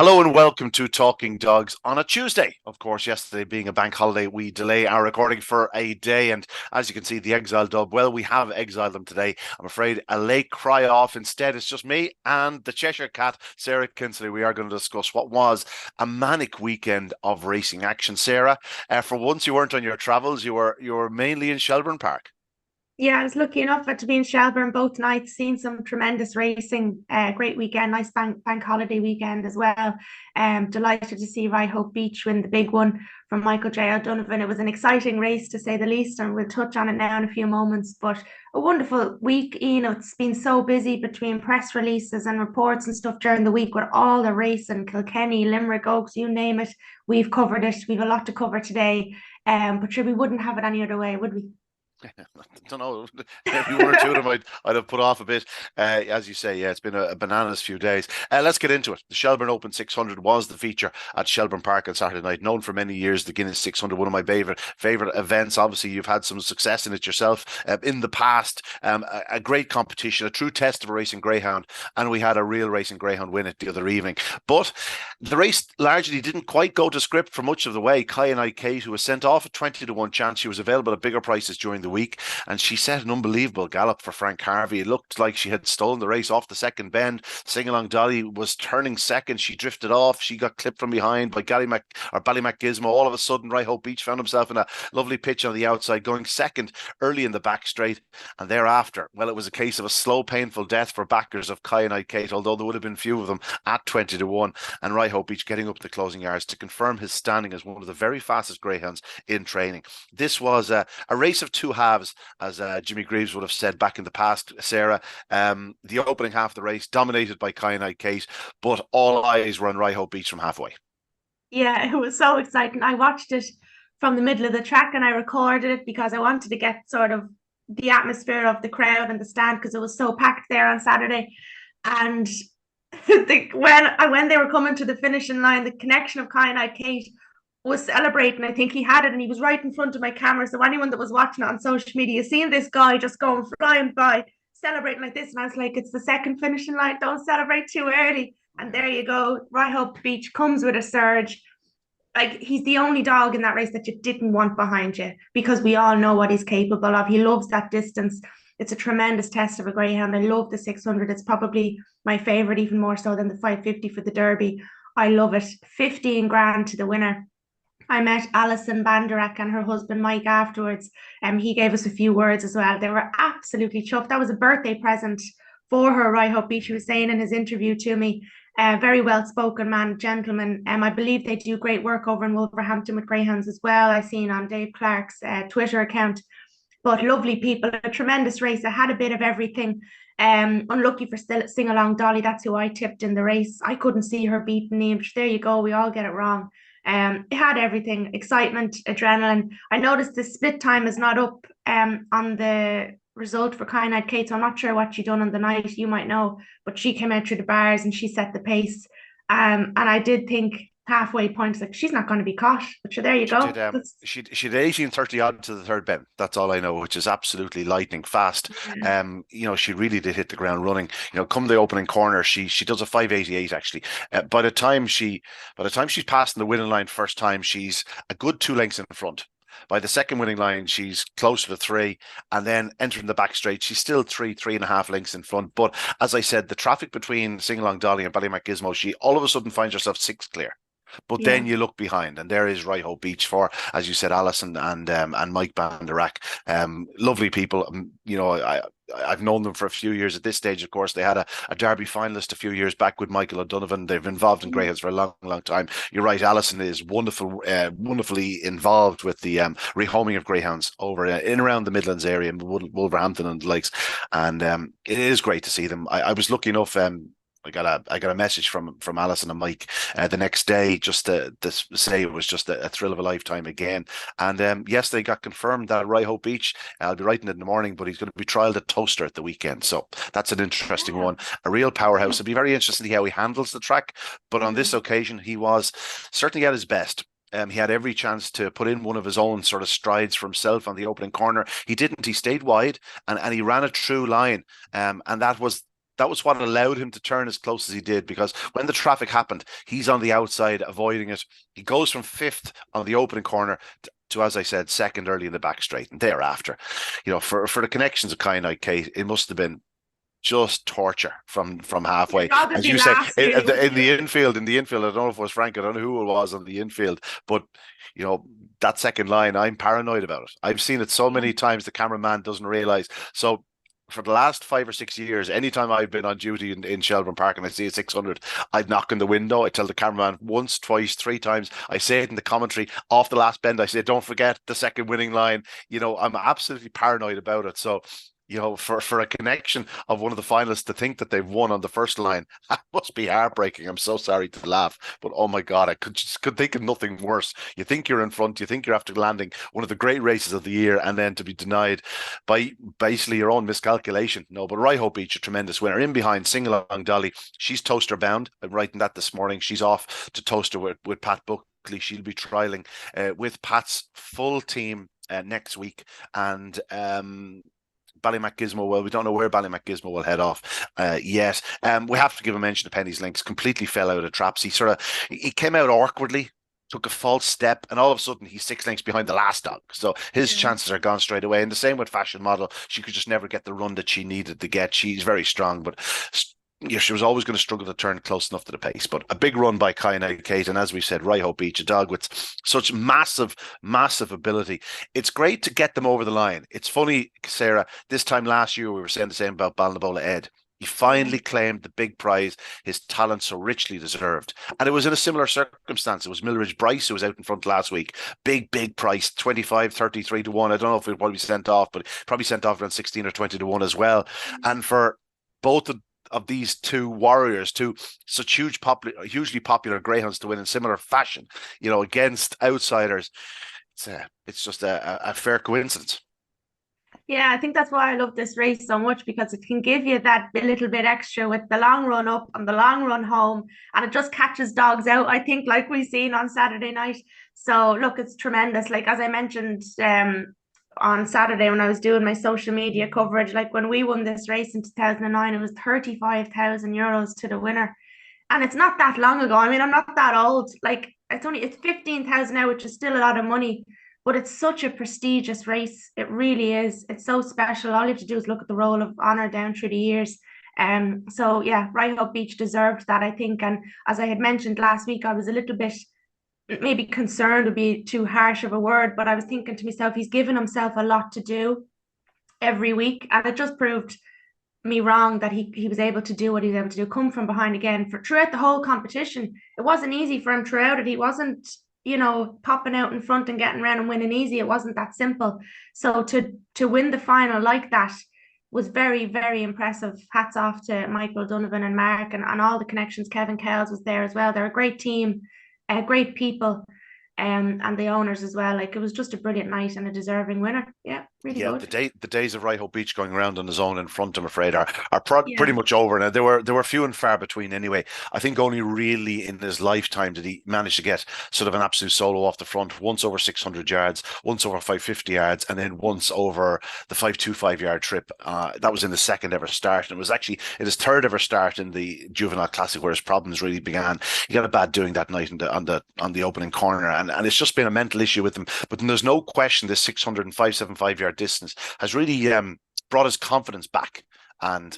Hello and welcome to Talking Dogs on a Tuesday. Of course, yesterday being a bank holiday, we delay our recording for a day. And as you can see, the exile dub, well, we have exiled them today. I'm afraid a late cry off. Instead, it's just me and the Cheshire Cat, Sarah Kinsley. We are going to discuss what was a manic weekend of racing action. Sarah, for once you weren't on your travels, you were mainly in Shelbourne Park. Yeah, I was lucky enough to be in Shelburn both nights, seeing some tremendous racing. Great weekend, nice bank holiday weekend as well. Delighted to see Ryhope Beach win the big one from Michael J. O'Donovan. It was an exciting race to say the least, and we'll touch on it now in a few moments. But a wonderful week. It's been so busy between press releases and reports and stuff during the week with all the race in Kilkenny, Limerick Oaks, you name it. We've covered it. We've a lot to cover today. But sure, we wouldn't have it any other way, would we? I don't know. Maybe one or two of them I'd have put off a bit. As you say, yeah, it's been a bananas few days. Let's get into it. The Shelbourne Open 600 was the feature at Shelbourne Park on Saturday night. Known for many years, the Guinness 600, one of my favorite events. Obviously, you've had some success in it yourself in the past. A great competition, a true test of a racing greyhound, and we had a real racing greyhound win it the other evening. But the race largely didn't quite go to script for much of the way. Kyanite Kate, who was sent off at 20-1 chance, she was available at bigger prices during the week, and she set an unbelievable gallop for Frank Harvey. It looked like she had stolen the race off the second bend. Sing Along Dolly was turning second. She drifted off. She got clipped from behind by Ballymac Gizmo. All of a sudden, Ryhope Beach found himself in a lovely pitch on the outside, going second early in the back straight. And thereafter, well, it was a case of a slow, painful death for backers of Kyanite Kate, although there would have been few of them at 20-1. And Ryhope Beach getting up the closing yards to confirm his standing as one of the very fastest greyhounds in training. This was a race of two halves, as Jimmy Greaves would have said back in the past, Sarah. The opening half of the race dominated by Kyanite Kate, but all eyes were on Ryhope Beach from halfway. Yeah, it was so exciting. I watched it from the middle of the track and I recorded it because I wanted to get sort of the atmosphere of the crowd and the stand because it was so packed there on Saturday. And when they were coming to the finishing line, the connection of Kyanite Kate was celebrating. I think he had it and he was right in front of my camera. So anyone that was watching it on social media, seeing this guy just going flying by, celebrating like this. And I was like, it's the second finishing line. Don't celebrate too early. And there you go. Ryhope Beach comes with a surge. Like he's the only dog in that race that you didn't want behind you because we all know what he's capable of. He loves that distance. It's a tremendous test of a greyhound. I love the 600. It's probably my favorite, even more so than the 550 for the Derby. I love it. 15 grand to the winner. I met Alison Banderak and her husband Mike afterwards. He gave us a few words as well. They were absolutely chuffed. That was a birthday present for her, Ryhope Beach. He was saying in his interview to me, very well spoken man, gentleman. I believe they do great work over in Wolverhampton with greyhounds as well. I seen on Dave Clark's Twitter account. But lovely people, a tremendous race. I had a bit of everything. Unlucky for Sing Along Dolly. That's who I tipped in the race. I couldn't see her beating Newbridge. There you go. We all get it wrong. It had everything: excitement, adrenaline. I noticed the split time is not up on the result for Kyanite Kate, so I'm not sure what she done on the night. You might know, but she came out through the bars and she set the pace. And I did think halfway points like she's not going to be caught. But sure, there you She did. go. That's, She did 18:30 odd to the third bend. That's all I know, which is absolutely lightning fast. yeah, She really did hit the ground running. Come the opening corner, she does a 5:88 actually. By the time she's passing the winning line first time, she's a good 2 lengths in front. By the second winning line, she's closer to three, and then entering the back straight, she's still 3.5 lengths in front. But as I said, the traffic between Sing Along Dolly and Ballymac Gizmo, she all of a sudden finds herself six clear. But yeah. then you look behind, and there is Ryhope Beach for, as you said, Alison and Mike Banderak. Lovely people. I've known them for a few years at this stage. Of course, they had a Derby finalist a few years back with Michael O'Donovan. They've been involved in greyhounds for a long, long time. You're right. Alison is wonderfully involved with the rehoming of greyhounds over in around the Midlands area, in Wolverhampton and the likes. And it is great to see them. I was lucky enough. I got a message from Alison and Mike the next day just to say it was just a thrill of a lifetime again. And yes, they got confirmed that Ryhope Beach. I'll be writing it in the morning, but he's going to be trialed at Towcester at the weekend. So that's an interesting one. A real powerhouse. It'll be very interesting to see how he handles the track. But on this occasion, he was certainly at his best. He had every chance to put in one of his own sort of strides for himself on the opening corner. He didn't. He stayed wide and he ran a true line. And that was what allowed him to turn as close as he did, because when the traffic happened, he's on the outside avoiding it. He goes from fifth on the opening corner to, as I said, second early in the back straight, and thereafter, for the connections of Kyanite Kate, it must have been just torture from halfway. As you say, in the infield, I don't know if it was Frank, I don't know who it was on the infield, but that second line, I'm paranoid about it. I've seen it so many times the cameraman doesn't realize. So for the last 5 or 6 years, anytime I've been on duty in Shelbourne Park and I see a 600, I'd knock on the window. I tell the cameraman once, twice, 3 times. I say it in the commentary off the last bend. I say, don't forget the second winning line. I'm absolutely paranoid about it. So for a connection of one of the finalists to think that they've won on the first line, that must be heartbreaking. I'm so sorry to laugh, but oh my God, I could think of nothing worse. You think you're in front, you think you're after landing one of the great races of the year, and then to be denied by basically your own miscalculation. No, but Ryhope Beach, a tremendous winner. In behind, Sing Along Dolly, she's Towcester bound. I'm writing that this morning. She's off to Towcester with Pat Buckley. She'll be trialling with Pat's full team next week, and Ballymacgizmo, well, we don't know where Ballymacgizmo will head off yet. We have to give a mention to Penny's Links. Completely fell out of traps. He came out awkwardly, took a false step, and all of a sudden he's 6 lengths behind the last dog. So his chances are gone straight away. And the same with Fashion Model. She could just never get the run that she needed to get. She's very strong, but she was always going to struggle to turn close enough to the pace. But a big run by Kyanite Kate, and as we said, Ryhope Beach, a dog with such massive ability. It's great to get them over the line. It's funny, Sarah, this time last year we were saying the same about Balnabola Ed. He finally claimed the big prize his talent so richly deserved. And it was in a similar circumstance. It was Milridge Bryce who was out in front last week. Big price, 25, 33 to 1. I don't know if it probably sent off, but probably sent off around 16 or 20 to 1 as well. And for both of these two warriors, two such hugely popular greyhounds to win in similar fashion, against outsiders, it's just a fair coincidence. Yeah, I think that's why I love this race so much, because it can give you that little bit extra with the long run up and the long run home, and it just catches dogs out, I think, like we've seen on Saturday night. So look, it's tremendous. Like, as I mentioned on Saturday when I was doing my social media coverage, like when we won this race in 2009, it was 35,000 euros to the winner. And it's not that long ago. I mean, I'm not that old. Like, it's 15,000 now, which is still a lot of money, but it's such a prestigious race. It really is. It's so special. All you have to do is look at the roll of honor down through the years. So yeah, Ryhope Beach deserved that, I think. And as I had mentioned last week, I was a little bit, maybe concerned would be too harsh of a word, but I was thinking to myself, he's given himself a lot to do every week, and it just proved me wrong that he was able to do what he was able to do, come from behind again throughout the whole competition. It wasn't easy for him throughout it. He wasn't popping out in front and getting around and winning easy. It wasn't that simple. So to win the final like that was very, very impressive. Hats off to Michael Donovan and Mark and all the connections. Kevin Kells was there as well. They're a great team. Great people, and the owners as well. Like, it was just a brilliant night and a deserving winner. Yeah, really good. The days of Ryhope Beach going around on his own in front, I'm afraid, are pretty much over now. There were few and far between anyway. I think only really in his lifetime did he manage to get sort of an absolute solo off the front, once over 600 yards, once over 550 yards, and then once over the 525-yard trip. That was in the second ever start, and it was actually in his third ever start in the Juvenile Classic where his problems really began. He got a bad doing that night on the opening corner, and it's just been a mental issue with him. But there's no question this 600 and 575-yard distance has really brought his confidence back. And,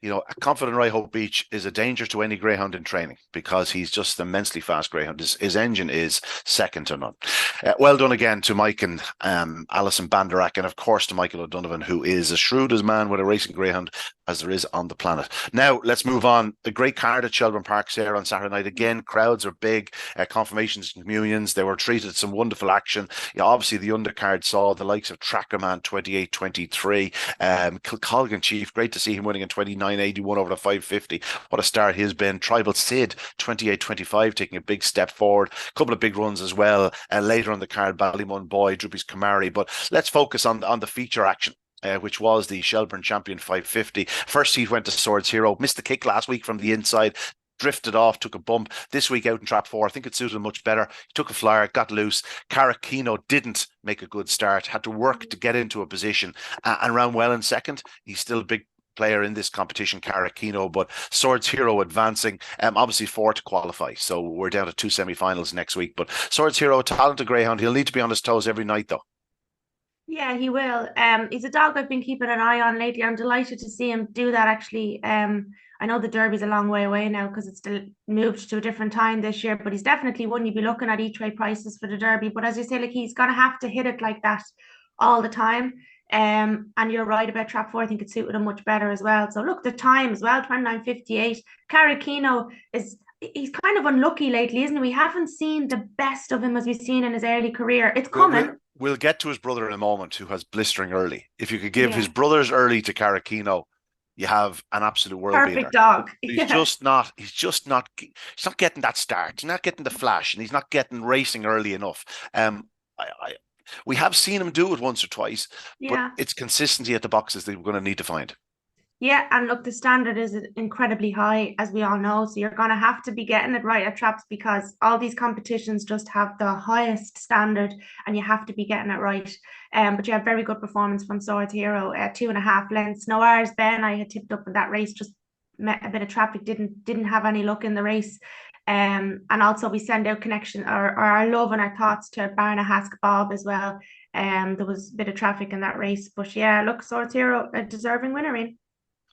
a confident Ryhope Beach is a danger to any greyhound in training, because he's just an immensely fast greyhound. His engine is second to none. Well done again to Mike and Alison Banderack, and of course to Michael O'Donovan, who is as shrewd as man with a racing greyhound as there is on the planet. Now, let's move on. A great card at Shelburne Park here on Saturday night. Again, crowds are big, confirmations and communions. They were treated some wonderful action. Obviously, the undercard saw the likes of Trackerman 28-23, Kilcolgan Chief, great to see him winning in 29.81 over the 550. What a start he's been. Tribal Sid 28-25, taking a big step forward. A couple of big runs as well. Later on the card, Ballymun Boy, Droopy's Kamari. But let's focus on the feature action. Which was the Shelburne Champion 550. First heat went to Swords Hero. Missed the kick last week from the inside. Drifted off, took a bump. This week out in trap 4, I think it suited him much better. He took a flyer, got loose. Karakino didn't make a good start. Had to work to get into a position and ran well in second. He's still a big player in this competition, Karakino, but Swords Hero advancing. Obviously 4 to qualify, so we're down to 2 semi-finals next week. But Swords Hero, talented greyhound. He'll need to be on his toes every night, though. Yeah, he will. He's a dog I've been keeping an eye on lately. I'm delighted to see him do that actually. I know the Derby's a long way away now because it's still moved to a different time this year, but he's definitely one you'd be looking at each way prices for the Derby. But as you say, like he's gonna have to hit it like that all the time. And you're right about trap 4. I think it suited him much better as well. So look, the time as well, 29:58. Karakino he's kind of unlucky lately, isn't he? We haven't seen the best of him as we've seen in his early career. It's coming. We'll get to his brother in a moment, who has blistering early. If you could give his brothers early to Karakino, you have an absolute world beater. Perfect dog. He's not getting that start. He's not getting the flash, and he's not getting racing early enough. We have seen him do it once or twice, but it's consistency at the boxes that we're going to need to find. Yeah, and look, the standard is incredibly high, as we all know. So you're going to have to be getting it right at traps because all these competitions just have the highest standard, and you have to be getting it right. But you have very good performance from Swords Hero, 2.5 lengths. Noir's Ben, I had tipped up in that race, just met a bit of traffic, didn't have any luck in the race. And also we send out connection or our love and our thoughts to Barnahask Bob as well. There was a bit of traffic in that race, but yeah, look, Swords Hero, a deserving winner, Ian.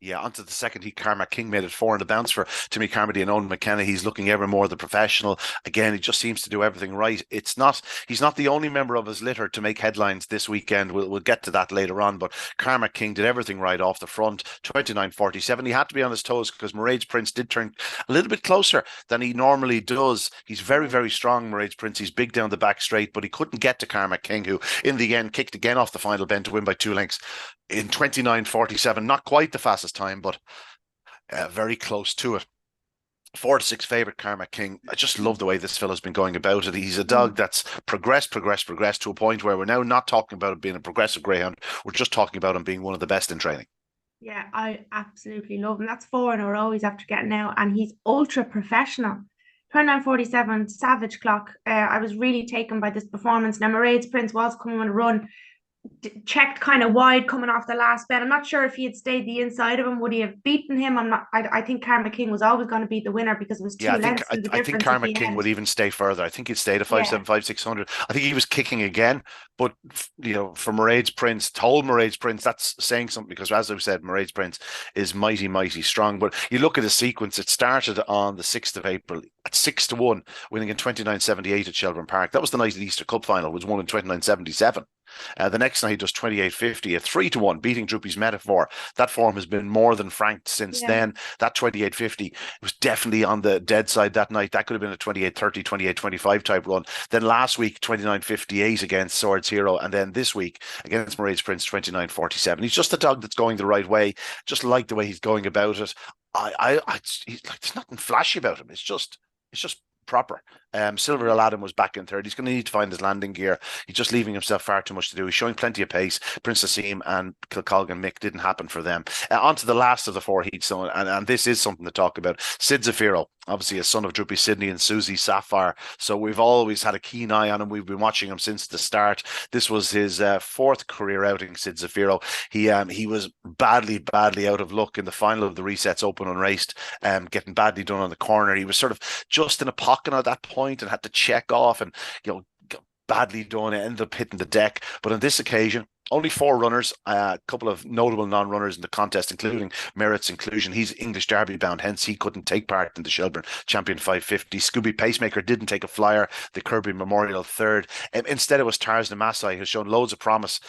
Yeah, onto the second heat, Carmack King made it 4 on the bounce for Timmy Carmody and Owen McKenna. He's looking ever more the professional. Again, he just seems to do everything right. He's not the only member of his litter to make headlines this weekend. We'll get to that later on, but Carmack King did everything right off the front, 29:47. He had to be on his toes because Mairead's Prince did turn a little bit closer than he normally does. He's very, very strong, Mairead's Prince. He's big down the back straight, but he couldn't get to Carmack King, who in the end kicked again off the final bend to win by 2 lengths in 29:47. Not quite the fastest time, but very close to it. 4 to 6 favorite Carmack King. I just love the way this fellow's been going about it. He's a dog that's progressed to a point where we're now not talking about him being a progressive greyhound. We're just talking about him being one of the best in training. Yeah, I absolutely love him. That's 4 in a row he's after getting now, and he's ultra professional. 29:47, savage clock. I was really taken by this performance. Now, Mairead's Prince was coming on a run, checked kind of wide coming off the last bend. I'm not sure if he had stayed the inside of him, would he have beaten him? I think Carmack King was always going to be the winner because it was 2 lengths. I think Carmack King would even stay further. I think he'd stayed at 575, 600. I think he was kicking again, but for Mairead's Prince, that's saying something because, as I've said, Mairead's Prince is mighty, mighty strong. But you look at the sequence, it started on the 6th of April at 6-1, winning in 29:78 at Shelbourne Park. That was the night of the Easter Cup final, was won in 29:77. The next night he does 28:50, a 3-1, beating Droopy's Metaphor. That form has been more than franked since then. That 28:50 was definitely on the dead side that night. That could have been a 28:30, 28:25 type run. Then last week, 29:58 against Swords Hero. And then this week against Mairead's Prince, 29:47. He's just a dog that's going the right way. Just like the way he's going about it. There's nothing flashy about him. It's just proper. Silver Aladdin was back in third. He's going to need to find his landing gear. He's just leaving himself far too much to do. He's showing plenty of pace. Prince Asim and Kilcolgan Mick didn't happen for them. On to the last of the 4 heats, and this is something to talk about. Sid Zafiro, obviously a son of Droopy Sydney and Susie Sapphire, so we've always had a keen eye on him. We've been watching him since the start. This was his 4th career outing, Sid Zafiro. He was badly out of luck in the final of the Resets Open unraced, getting badly done on the corner. He was sort of just in a pocket at that point and had to check off and badly done, ended up hitting the deck. But on this occasion, only 4 runners, a couple of notable non-runners in the contest, including Merritt's inclusion. He's English Derby bound, hence he couldn't take part in the Shelburn Champion 550. Scooby Pacemaker didn't take a flyer, the Kirby Memorial 3rd. Instead, it was Tarzan Masai, who's shown loads of promise.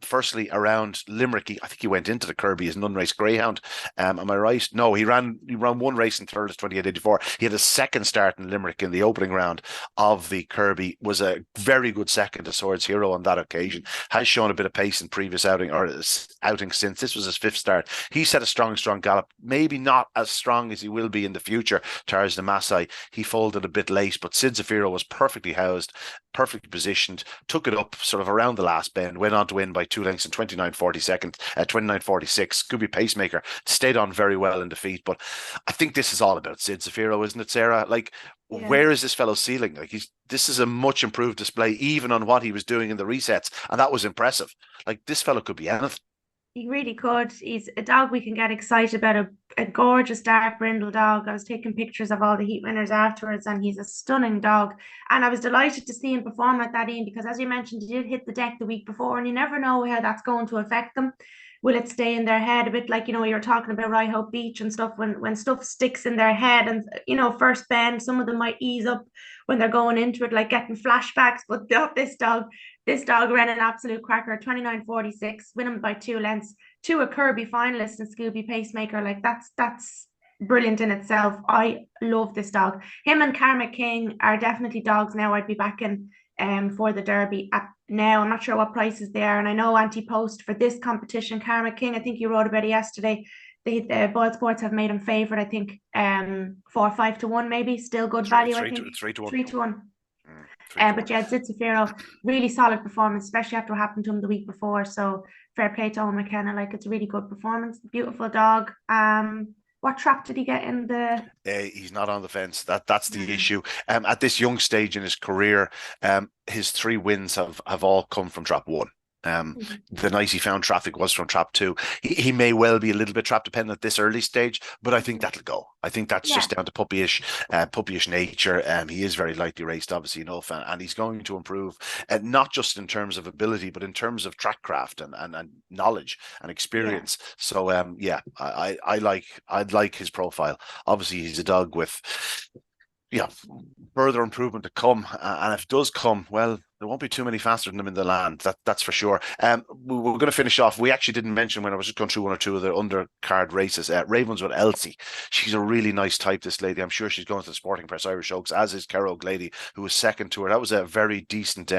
Firstly, around Limerick, I think he went into the Kirby as an unraced greyhound. Am I right? No, he ran 1 race in third as 28:84. He had a second start in Limerick in the opening round of the Kirby. Was a very good second to Swords Hero on that occasion. Has shown a bit of pace in previous outing since. This was his 5th start. He set a strong gallop, maybe not as strong as he will be in the future. Tarzan Masai, he folded a bit late, but Sid Zafiro was perfectly housed, perfectly positioned, took it up sort of around the last bend, went on to win by 2 lengths in 29:46. 29:46. Scooby Pacemaker stayed on very well in defeat, but I think this is all about Sid Zafiro, isn't it, Sarah? Where is this fellow's ceiling? This is a much improved display, even on what he was doing in the resets, and that was impressive. This fellow could be anything. He really could. He's a dog we can get excited about. A gorgeous dark brindle dog. I was taking pictures of all the heat winners afterwards, and he's a stunning dog. And I was delighted to see him perform like that, Ian, because as you mentioned, he did hit the deck the week before, and you never know how that's going to affect them. Will it stay in their head a bit like, you're talking about Ryhope Beach and stuff, when stuff sticks in their head and, first bend, some of them might ease up when they're going into it, like getting flashbacks. But this dog ran an absolute cracker, 29.46, winning by 2 lengths, to a Kirby finalist and Scooby Pacemaker. Like that's brilliant in itself. I love this dog. Him and Karma King are definitely dogs now I'd be backing for the Derby. Now I'm not sure what prices they are, and I know anti-post for this competition, Karma King, I think you wrote about it yesterday. The Boyle Sports have made him favourite, I think, 4 or 5 to 1, maybe. Still good value, I think. 3 to 1. 3 to 1. But yeah, Sid Zafiro, really solid performance, especially after what happened to him the week before. So fair play to Owen McKenna. Like, it's a really good performance. Beautiful dog. What trap did he get in the? He's not on the fence. That's the issue. At this young stage in his career, his 3 wins have all come from trap 1. The night he found traffic was from trap 2. He may well be a little bit trap dependent at this early stage, but I think that'll go. I think that's just down to puppyish nature. He is very lightly raced, obviously enough, and he's going to improve, not just in terms of ability, but in terms of track craft and knowledge and experience. So I'd like his profile. Obviously, he's a dog with further improvement to come, and if it does come, well, there won't be too many faster than them in the land. That's for sure. We're going to finish off. We actually didn't mention, when I was just going through 1 or 2 of the undercard races, Ravenswood Elsie. She's a really nice type, this lady. I'm sure she's going to the Sporting Press Irish Oaks, as is Carol Glady, who was second to her. That was a very decent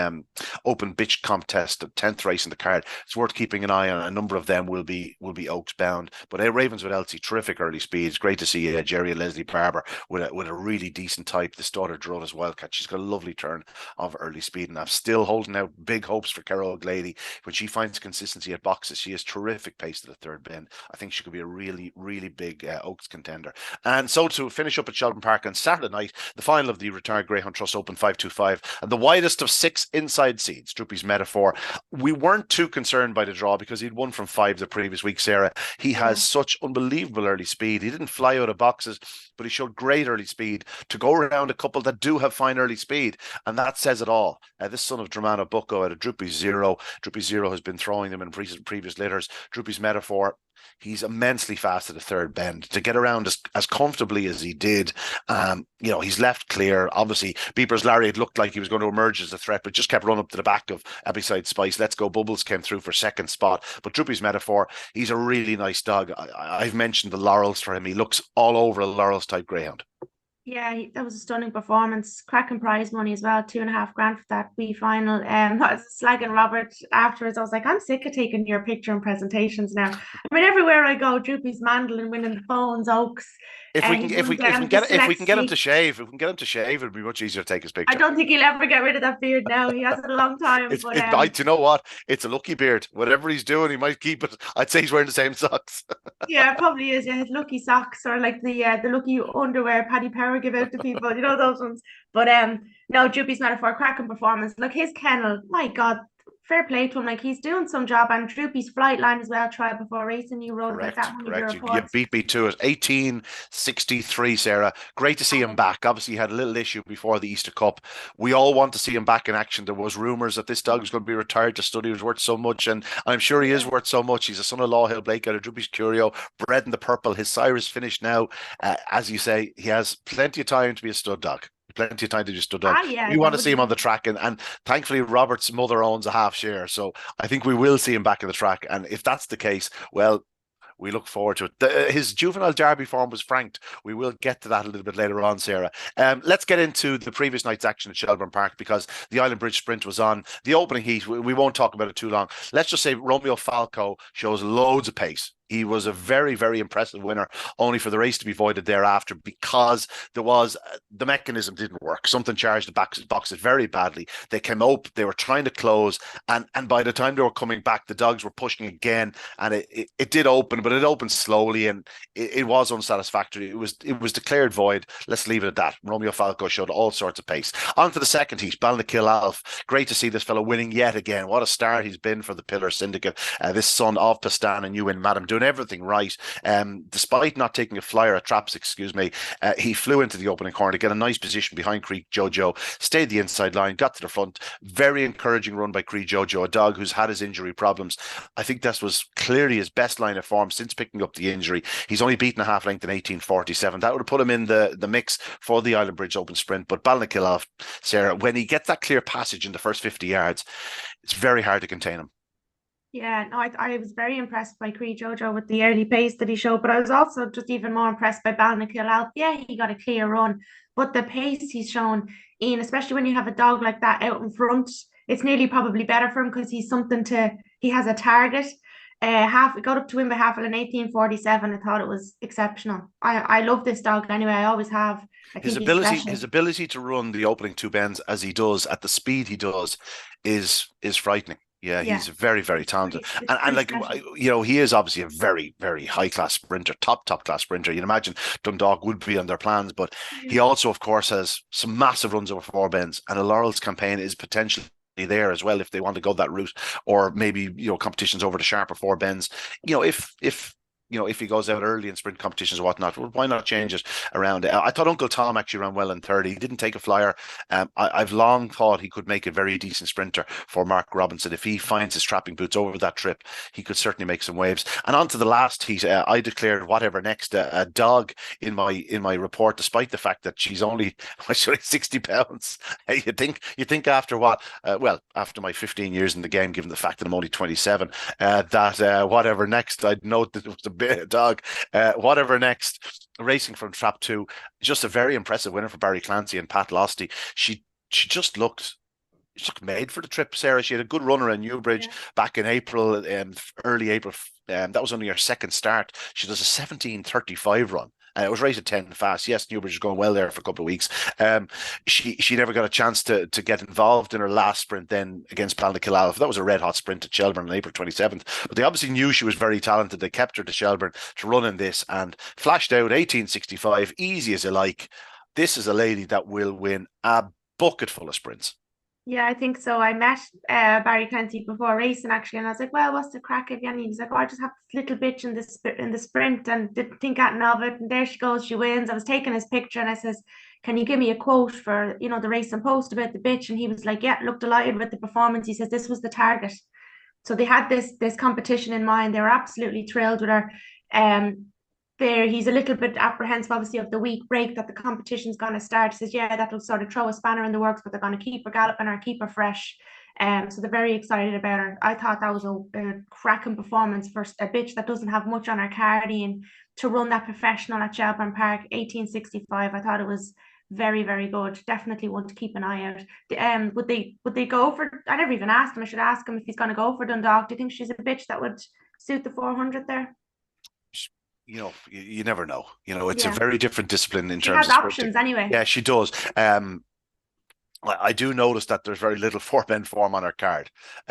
open bitch contest, the 10th race in the card. It's worth keeping an eye on. A number of them will be Oaks bound. But Ravenswood Elsie, terrific early speed. It's great to see Jerry and Leslie Barber with a really decent type. This daughter Drona's Wildcat. She's got a lovely turn of early speed, and I'm still holding out big hopes for Carol Glady. When she finds consistency at boxes, she has terrific pace to the third bend. I think she could be a really, really big Oaks contender. And so to finish up at Shelbourne Park on Saturday night, the final of the retired Greyhound Trust Open 525, and the widest of 6 inside seeds, Droopy's Metaphor. We weren't too concerned by the draw because he'd won from 5 the previous week, Sarah. He has such unbelievable early speed. He didn't fly out of boxes, but he showed great early speed to go around a couple that do have fine early speed, and that says it all. This son of Dramana Bucco out of Droopy Zero. Droopy Zero has been throwing them in previous litters. Droopy's Metaphor, he's immensely fast at the third bend. To get around as comfortably as he did, he's left clear. Obviously, Beeper's Lariat looked like he was going to emerge as a threat, but just kept running up to the back of Abyside Spice. Let's Go Bubbles came through for second spot. But Droopy's Metaphor, he's a really nice dog. I've mentioned the laurels for him. He looks all over a laurels type greyhound. Yeah, that was a stunning performance. Cracking prize money as well, 2.5 grand for that wee final. I was slagging Robert afterwards. I was like, I'm sick of taking your picture and presentations now. I mean, everywhere I go, Droopy's mandolin, winning the phones, Oaks. If we can get him to shave, it'd be much easier to take his picture. I don't think he'll ever get rid of that beard now. He has it a long time. Do you know what? It's a lucky beard. Whatever he's doing, he might keep it. I'd say he's wearing the same socks. Yeah, probably is. Yeah, his lucky socks, or like the lucky underwear Paddy Power give out to people. You know those ones. But no, Droopy's Metaphor, cracking performance. Look, his kennel, my God, fair play to him. Like, he's doing some job. And Droopy's flight line as well, trial before racing. You wrote about that one of your reports. You beat me to it. 1863, Sarah. Great to see him back. Obviously, he had a little issue before the Easter Cup. We all want to see him back in action. There was rumours that this dog was going to be retired to study. He was worth so much, and I'm sure he is worth so much. He's a son of Law Hill Blake out of Droopy's Curio, bred in the purple. His Cyrus finished now. As you say, he has plenty of time to be a stud dog. Plenty of time to just do done. We want to see him on the track, and thankfully Robert's mother owns a half share, so I think we will see him back in the track. And if that's the case, well, we look forward to it. His juvenile Derby form was franked. We will get to that a little bit later on, Sarah. Let's get into the previous night's action at Shelbourne Park, because the Island Bridge Sprint was on. The opening heat, we won't talk about it too long. Let's just say Romeo Falco shows loads of pace. He was a very, very impressive winner, only for the race to be voided thereafter because the mechanism didn't work. Something charged the boxes very badly. They came up, they were trying to close, and by the time they were coming back, the dogs were pushing again, and it did open, but it opened slowly, and it was unsatisfactory. It was declared void. Let's leave it at that. Romeo Falco showed all sorts of pace. On to the second heat, Balnakill. Great to see this fellow winning yet again. What a start he's been for the Pillar Syndicate. This son of Pastan and Ewan Madam doing everything right. Despite not taking a flyer at traps, he flew into the opening corner to get a nice position behind Creek Jojo, stayed the inside line, got to the front. Very encouraging run by Creek Jojo, a dog who's had his injury problems. I think this was clearly his best line of form since picking up the injury. He's only beaten a half length in 18:47. That would have put him in the mix for the Island Bridge Open Sprint. But Balnakill, Sarah, when he gets that clear passage in the first 50 yards, it's very hard to contain him. Yeah, no, I was very impressed by Cree Jojo with the early pace that he showed, but I was also just even more impressed by Balnakill. Yeah, he got a clear run, but the pace he's shown, Ian, especially when you have a dog like that out in front, it's nearly probably better for him because he has a target. It got up to win by half in 18:47. I thought it was exceptional. I love this dog anyway. I always have. His ability to run the opening two bends as he does at the speed he does is frightening. Yeah, he's very, very talented. And like, you know, he is obviously a very, very high-class sprinter, top class sprinter. You'd imagine Dundalk would be on their plans, but he also, of course, has some massive runs over four bends, and a Laurels campaign is potentially there as well if they want to go that route, or maybe, you know, competitions over the sharper four bends. You know, if he goes out early in sprint competitions or whatnot, well, why not change it around? I thought Uncle Tom actually ran well in third. He didn't take a flyer. I've long thought he could make a very decent sprinter for Mark Robinson. If he finds his trapping boots over that trip, he could certainly make some waves. And on to the last heat, I declared whatever next, a dog in my report, despite the fact that she's only 60 pounds. You think after what? After my 15 years in the game, given the fact that I'm only 27, that whatever next, I'd note that it was a dog. Whatever next, racing from Trap 2, just a very impressive winner for Barry Clancy and Pat Losty. She just looked made for the trip, Sarah. She had a good runner in Newbridge back in April, early April. That was only her second start. She does a 17:35 run. It was rated 10 fast. Yes, Newbridge was going well there for a couple of weeks. She never got a chance to get involved in her last sprint then against Balnakill. That was a red hot sprint at Shelburn on April 27th. But they obviously knew she was very talented. They kept her to Shelburn to run in this and flashed out 18:65, easy as you like. This is a lady that will win a bucket full of sprints. Yeah, I think so. I met Barry Clancy before racing actually, and I was like, "Well, what's the crack again?" And he's like, "Oh, I just have this little bitch in the sprint, and didn't think anything of it." And there she goes, she wins. I was taking his picture, and I says, "Can you give me a quote for the race and post about the bitch?" And he was like, "Yeah, looked delighted with the performance." He says this was the target, so they had this competition in mind. They were absolutely thrilled with her. He's a little bit apprehensive, obviously, of the week break that the competition's going to start. He says, yeah, that'll sort of throw a spanner in the works, but they're going to keep her galloping or keep her fresh. So they're very excited about her. I thought that was a cracking performance for a bitch that doesn't have much on her card, and to run that professional at Shelbourne Park, 18:65. I thought it was very, very good. Definitely one to keep an eye out. Would they go for? I never even asked him. I should ask him if he's going to go for Dundalk. Do you think she's a bitch that would suit the 400 there? You know, you never know. You know, it's a very different discipline in terms of sprinting. Options anyway. Yeah, she does. I do notice that there's very little four-bend form on her card.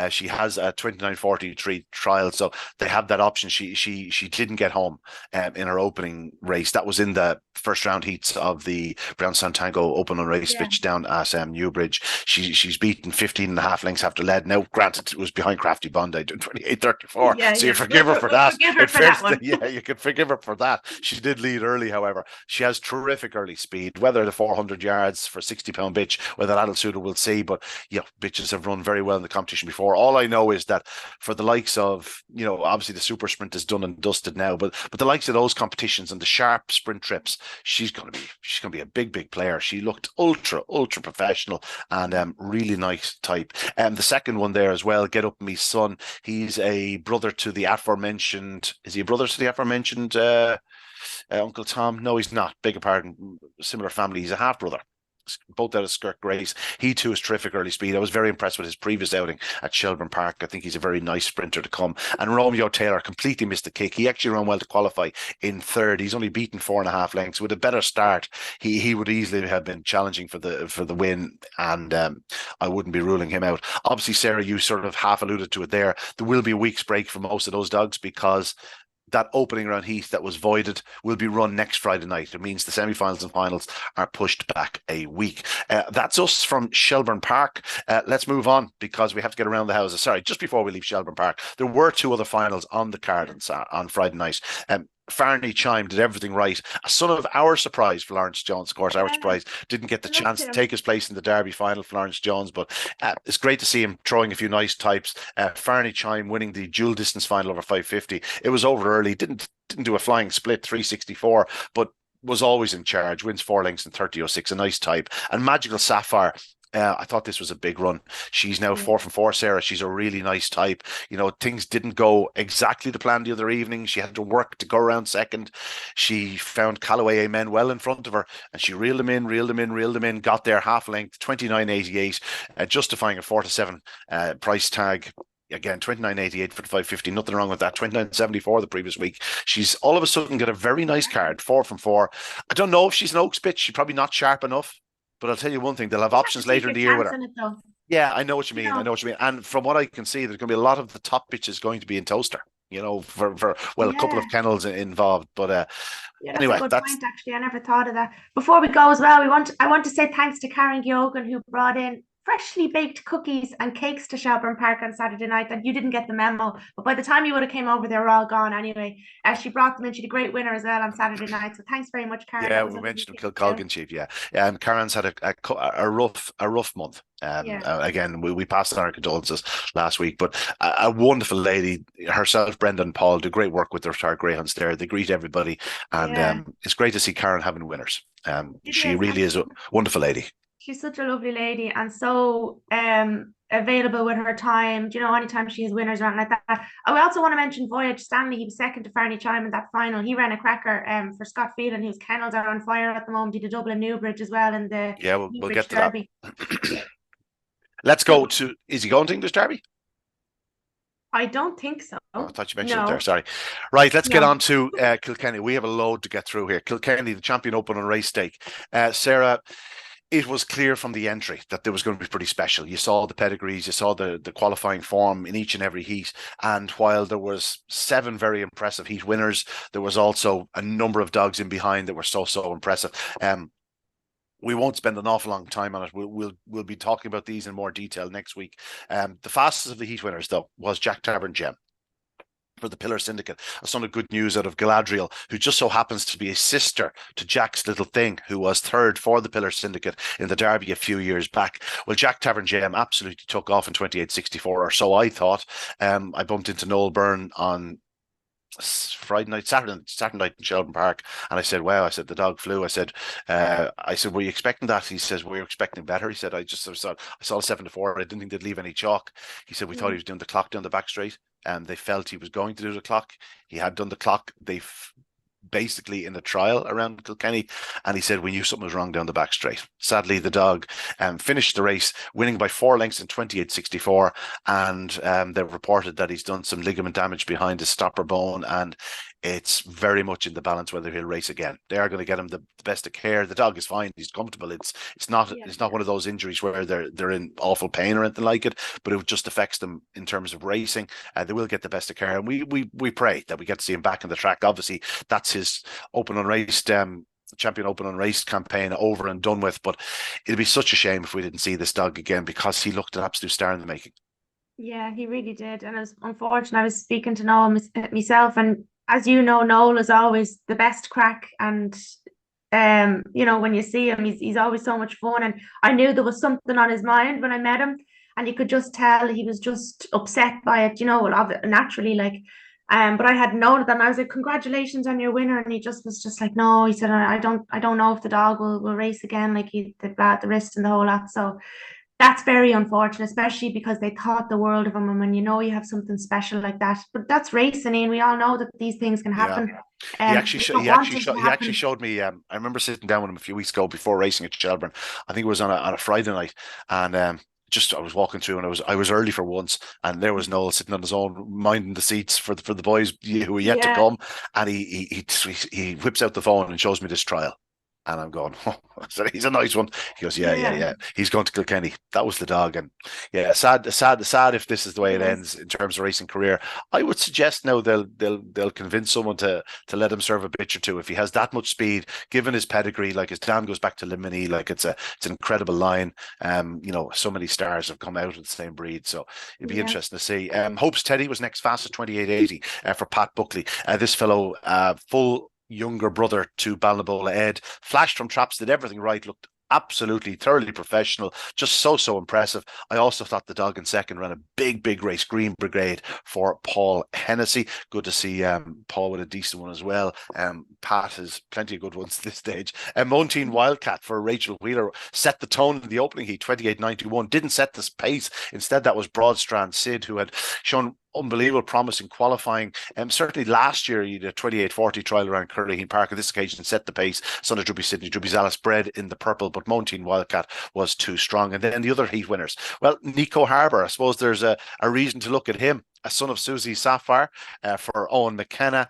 She has a 29:43 trial, so they have that option. She didn't get home in her opening race. That was in the first round heats of the Brownstown Tango Open and Race pitch down at Newbridge. She's beaten 15 and a half lengths after lead. Now, granted, it was behind Crafty Bondi doing 28:34, so you forgive her for that. You could forgive her for that. She did lead early, however. She has terrific early speed. Whether the 400 yards for 60-pound bitch, whether that'll suit her, we'll see. But bitches have run very well in the competition before. All I know is that for the likes of, obviously the super sprint is done and dusted now, but the likes of those competitions and the sharp sprint trips, she's gonna be a big player. She looked ultra professional and really nice type. The second one there as well, Get Up Me Son. He's a brother to the aforementioned. Is he a brother to the aforementioned Uncle Tom? No, he's not. Beg your pardon. Similar family. He's a half brother. both out of Skirk Grace. He too is terrific early speed. I was very impressed with his previous outing at Shelbourne Park. I think he's a very nice sprinter to come. And Romeo Taylor completely missed the kick. He actually ran well to qualify in third. He's only beaten 4.5 lengths. With a better start, he would easily have been challenging for the win, and I wouldn't be ruling him out. Obviously, Sarah, you sort of half alluded to it there. There will be a week's break for most of those dogs because that opening round heath that was voided will be run next Friday night. It means the semi-finals and finals are pushed back a week. That's us from Shelbourne Park. Let's move on because we have to get around the houses. Sorry, just before we leave Shelbourne Park, there were 2 other finals on the card on Friday night. Farney Chime did everything right. A son of our surprise, Florence Jones, of course, our surprise, didn't get the chance to take his place in the Derby final, Florence Jones, but it's great to see him throwing a few nice types. Farney Chime winning the dual distance final over 550. It was over early, didn't do a flying split, 364, but was always in charge, wins 4 lengths in 30.06, a nice type. And Magical Sapphire, I thought this was a big run. She's now 4 from 4, Sarah. She's a really nice type. You know, things didn't go exactly to plan the other evening. She had to work to go around second. She found Callaway Amen well in front of her, and she reeled them in, got there half length, 29.88, justifying a 4-7 price tag. Again, 29.88 for the 550. Nothing wrong with that. 29.74 the previous week. She's all of a sudden got a very nice card, 4 from 4. I don't know if she's an Oaks bitch. She's probably not sharp enough. But I'll tell you one thing, they'll have options later in the year with her. Yeah, I know what you mean. I know what you mean. And from what I can see, there's going to be a lot of the top bitches going to be in Towcester, you know, for a couple of kennels involved. But anyway, that's a good point, actually. I never thought of that. Before we go as well, I want to say thanks to Karen Giogan, who brought in freshly baked cookies and cakes to Shelburne Park on Saturday night. That you didn't get the memo, but by the time you would have came over, they were all gone anyway. She brought them in. She had a great winner as well on Saturday night. So thanks very much, Karen. Yeah, we mentioned Kilcolgan Chief. Yeah, and Karen's had a rough month. Again, we passed on our condolences last week, but a wonderful lady herself. Brenda and Paul do great work with their greyhounds there. They greet everybody, and it's great to see Karen having winners. She really is a wonderful lady. She's such a lovely lady and so available with her time. Do you know, anytime she has winners around like that. I also want to mention Voyage Stanley. He was second to Farney Chime in that final. He ran a cracker for Scott Phelan, whose kennels are on fire at the moment. He did double in Newbridge as well in the we'll get to Derby. That. Let's go to, is he going to English Derby? I don't think so. Oh, I thought you mentioned it there. Sorry. Right, let's get on to Kilkenny. We have a load to get through here. Kilkenny, the Champion Open on race stake. Sarah, it was clear from the entry that there was going to be pretty special. You saw the pedigrees, you saw the qualifying form in each and every heat. And while there was 7 very impressive heat winners, there was also a number of dogs in behind that were so impressive. We won't spend an awful long time on it. We'll be talking about these in more detail next week. The fastest of the heat winners, though, was Jack Tavern Gem for the Pillar Syndicate. A son of good news out of Galadriel, who just so happens to be a sister to Jack's little thing, who was third for the Pillar Syndicate in the Derby a few years back. Well, Jack Tavern Gem absolutely took off in 28.64, or so I thought. I bumped into Noel Byrne on Saturday night in Shelbourne Park, and I said, wow, I said, the dog flew. I said, were you expecting that? He says, we were expecting better. He said, I saw a 7-4. I didn't think they'd leave any chalk. He said, we thought he was doing the clock down the back straight, and they felt he was going to do the clock. He had done the clock. Basically in the trial around Kilkenny, and he said we knew something was wrong down the back straight. Sadly, the dog finished the race winning by 4 lengths in 28.64, and they've reported that he's done some ligament damage behind his stopper bone, and it's very much in the balance whether he'll race again. They are going to get him the best of care. The dog is fine; he's comfortable. It's not one of those injuries where they're in awful pain or anything like it, but it just affects them in terms of racing. They will get the best of care, and we pray that we get to see him back on the track. Obviously, that's his Open Unraced Champion Open Unraced campaign over and done with, but it'd be such a shame if we didn't see this dog again, because he looked an absolute star in the making. Yeah, he really did, and it was unfortunate. I was speaking to Noel myself, and as you know, Noel is always the best crack, and you know, when you see him, he's always so much fun, and I knew there was something on his mind when I met him, and you could just tell he was just upset by it, you know, naturally, like. But I had known it, and I was like, congratulations on your winner, and he was just like, no, he said, I don't know if the dog will race again, like the wrist and the whole lot. So That's very unfortunate, especially because they thought the world of him. And when you know you have something special like that, but that's racing, and we all know that these things can Yeah. happen. We don't want it to He actually happen. showed me. I remember sitting down with him a few weeks ago before racing at Shelburn. I think it was on a Friday night, and just I was walking through, and I was early for once, and there was Noel sitting on his own, minding the seats for the boys who were yet to Yeah, come, and he whips out the phone and shows me this trial. And I'm going, oh, I said, he's a nice one. He goes, yeah, yeah, yeah, yeah. He's going to Kilkenny. That was the dog. And yeah, sad if this is the way it it is. ends in terms of racing career. I would suggest now they'll convince someone to let him serve a bitch or two if he has that much speed, given his pedigree. Like his dam goes back to Limerick, like it's an incredible line. So many stars have come out of the same breed, so it'd be Yeah. interesting to see. Hope's Teddy was next fastest 28.80 for Pat Buckley. This fellow, full younger brother to Balnabola Ed, flashed from traps, did everything right, looked absolutely thoroughly professional, just so impressive. I also thought the dog in second ran a big race, Green Brigade for Paul Hennessy. Good to see Paul with a decent one as well. Pat has plenty of good ones at this stage. Montine Wildcat for Rachel Wheeler set the tone in the opening heat, 28.91. Didn't set this pace. Instead, that was Broadstrand Sid, who had shown unbelievable promise in qualifying. Certainly last year, he had a 28.40 trial around Curraheen Park. At this occasion, set the pace. Son of Drubby Sydney, Drubby's Alice bred in the purple, but Montine Wildcat was too strong. And then the other heat winners. Well, Nico Harbour, I suppose there's a reason to look at him. A son of Susie Sapphire for Owen McKenna,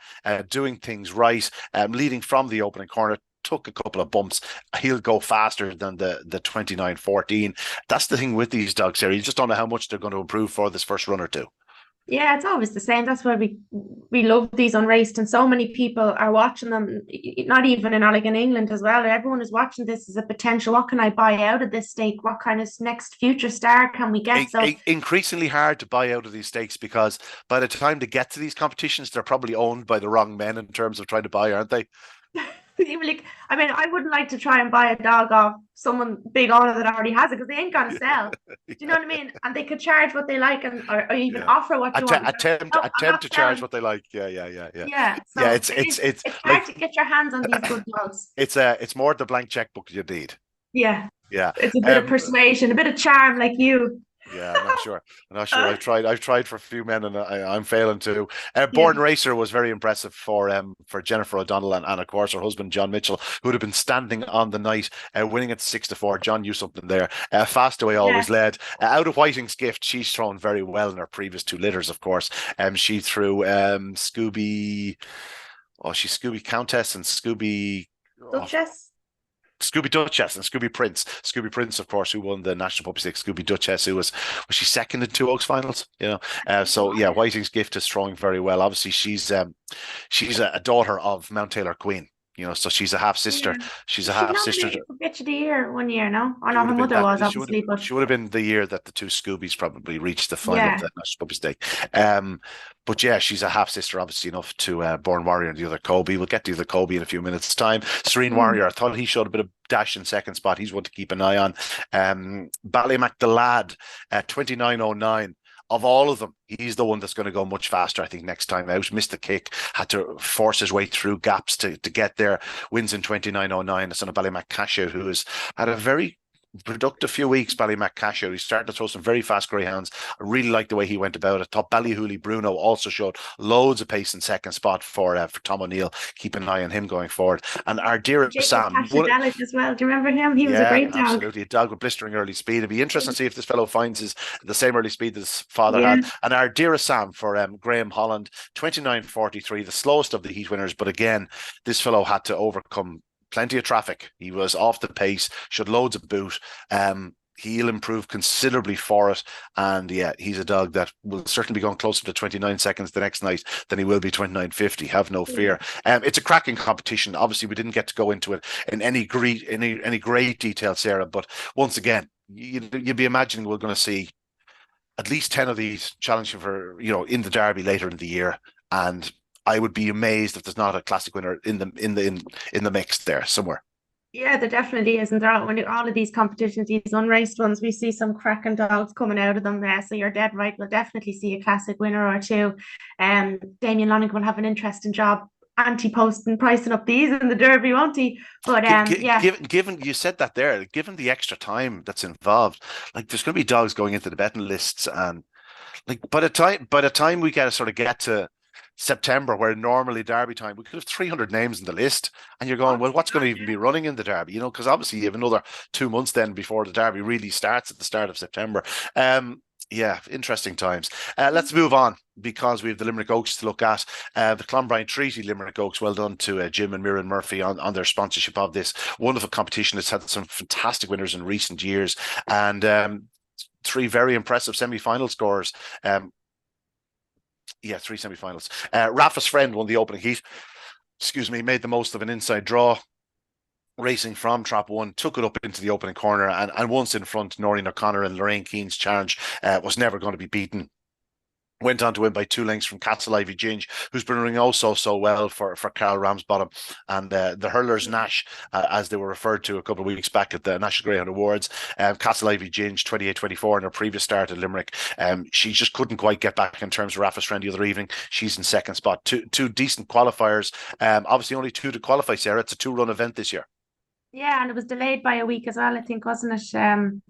doing things right, leading from the opening corner. Took a couple of bumps. He'll go faster than the 29.14. That's the thing with these dogs here. You just don't know how much they're going to improve for this first run or two. Yeah, it's always the same. That's why we love these unraced, and so many people are watching them. Not even in England as well. Everyone is watching this as a potential. What can I buy out of this stake? What kind of next future star can we get? So Increasingly hard to buy out of these stakes because by the time they get to these competitions, they're probably owned by the wrong men in terms of trying to buy, aren't they? like, I mean, I wouldn't like to try and buy a dog off someone big owner that already has it because they ain't gonna sell. Do you know what I mean? And they could charge what they like, and or even Yeah. offer what you want. Attempt No, I'm attempt not to charge selling. what they like. Yeah. Yeah, Yeah, so it's hard like to get your hands on these good dogs. it's more the blank checkbook you need. Yeah, Yeah. it's a bit of Um, persuasion, a bit of charm, like you. Yeah, I'm not sure. I'm not sure. I've tried for a few men, and I'm failing too. Yeah, Born Racer was very impressive for Jennifer O'Donnell and of course her husband John Mitchell, who would have been standing on the night, winning at 6-4. John knew something there. Fastaway yeah. always led. Out of Whiting's Gift, she's thrown very well in her previous two litters. Of course, she threw Scooby. Oh, she's Scooby Countess and Scooby. Oh, Duchess. Scooby Duchess and Scooby Prince. Scooby Prince, of course, who won the National Puppy Stakes. Scooby Duchess, who was she second in two Oaks finals? So yeah, Whiting's Gift is throwing very well. Obviously, she's a daughter of Mount Taylor Queen. So she's a half sister. Yeah. She's a Was she half sister. nominated for Bitch of the Year one year, no? Or She no, would her have been mother that. was obviously, but She would have been the year that the two Scoobies probably reached the final of yeah. the National Puppy Stake. But yeah, she's a half sister, obviously enough to Born Warrior and the other Kobe. We'll get to the other Kobe in a few minutes' time. Serene Mm. Warrior, I thought he showed a bit of dash in second spot. He's one to keep an eye on. Ballymac the Lad, 29.09. Of all of them, he's the one that's going to go much faster, I think, next time out. Missed the kick, had to force his way through gaps to get there. Wins in 29.09. The son of Ballymac Cashew, who has had a very productive few weeks. Ballymac Cashew, he's starting to throw some very fast greyhounds. I really like the way he went about it. Thought Ballyhooly Bruno also showed loads of pace in second spot for Tom O'Neill. Keep an eye on him going forward. And our dear Jacob Sam, Cashadelic as well. Do you remember him? He was a yeah, great dog. absolutely. A dog with blistering early speed. It'd be interesting to see if this fellow finds the same early speed that his father Yeah. had. And our dearest Sam for Graham Holland, 29.43, the slowest of the heat winners. But again, this fellow had to overcome plenty of traffic. He was off the pace, showed loads of boot. He'll improve considerably for it. And yeah, he's a dog that will certainly be going closer to 29 seconds the next night than he will be 29.50. Have no fear. It's a cracking competition. Obviously, we didn't get to go into it in any great detail, Sarah. But once again, you'd be imagining we're going to see at least 10 of these challenging for, in the Derby later in the year. And I would be amazed if there's not a classic winner in the mix there somewhere. Yeah, there definitely is. And when all of these competitions, these unraced ones, we see some cracking dogs coming out of them there. So you're dead right. We'll definitely see a classic winner or two. Damien Lonigan will have an interesting job anti-posting, pricing up these in the Derby, won't he? But yeah. Given you said that there, given the extra time that's involved, like there's going to be dogs going into the betting lists, and like by the time we get to September, where normally Derby time, we could have 300 names in the list, and you're going, well, what's going to even be running in the Derby? You know, because obviously you have another 2 months then before the Derby really starts at the start of September. Yeah, interesting times. Let's move on, because we have the Limerick Oaks to look at. The Clonbrine Treaty Limerick Oaks. Well done to Jim and Mirren Murphy on their sponsorship of this wonderful competition. It's had some fantastic winners in recent years, and three very impressive semi-final scores. Three semi-finals. Rafa's Friend won the opening heat. Excuse me, made the most of an inside draw. Racing from Trap 1, took it up into the opening corner, and once in front, Noreen O'Connor and Lorraine Keane's challenge was never going to be beaten. Went on to win by 2 lengths from Castle Ivy Ginge, who's been running also so well for Carl Ramsbottom, and the Hurlers Nash, as they were referred to a couple of weeks back at the National Greyhound Awards. Castle Ivy Ginge 28-24 in her previous start at Limerick. She just couldn't quite get back in terms of Rafa's Friend the other evening. She's in second spot. Two decent qualifiers. Obviously only 2 to qualify, Sarah. It's a 2-run event this year. Yeah, and it was delayed by a week as well, I think, wasn't it?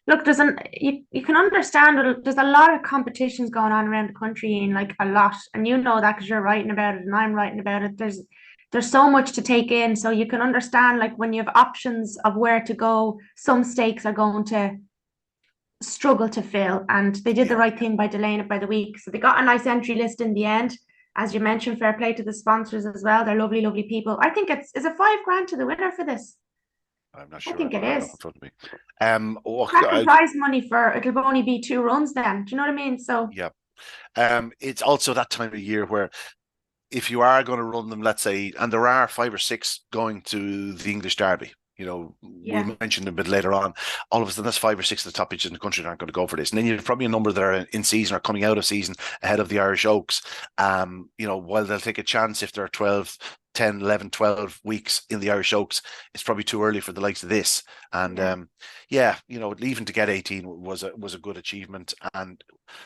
Look, you can understand there's a lot of competitions going on around the country, and like a lot, and you know that because you're writing about it and I'm writing about it. There's so much to take in, so you can understand, like, when you have options of where to go, some stakes are going to struggle to fill, and they did the right thing by delaying it by the week. So they got a nice entry list in the end. As you mentioned, fair play to the sponsors as well. They're lovely, lovely people. I think is it $5,000 to the winner for this? I'm not sure. I think it is. In front of me. Prize money for it'll only be 2 runs then. Do you know what I mean? So yeah. It's also that time of year where, if you are going to run them, let's say, and there are 5 or 6 going to the English Derby, you know, we'll mention them a bit later on. All of a sudden, that's 5 or 6 of the top pitches in the country that aren't going to go for this. And then you've probably a number that are in season or coming out of season ahead of the Irish Oaks. You know, while they'll take a chance if they're 10, 11, 12 weeks in the Irish Oaks, it's probably too early for the likes of this. And you know, even to get 18 was a good achievement. And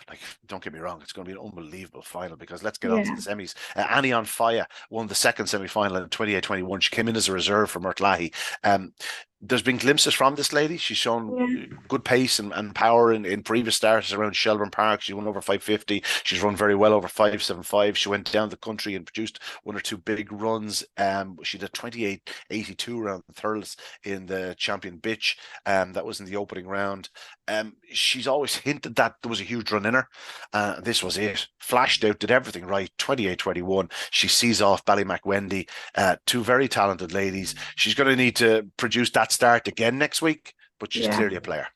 like, don't get me wrong, it's going to be an unbelievable final, because let's get on to the semis. Annie on Fire won the second semi-final in 28-21. She came in as a reserve for Murtlahi. There's been glimpses from this lady. She's shown good pace and power in previous starts around Shelbourne Park. She won over 550. She's run very well over 575. She went down the country and produced 1 or 2 big runs. She did 28-82 around the Thurles in the Champion Bitch. That was in the opening round. She's always hinted that there was a huge run in her. This was it. Flashed out, did everything right. 28-21. She sees off Ballymac Wendy. 2 very talented ladies. She's going to need to produce that start again next week, but she's clearly a player.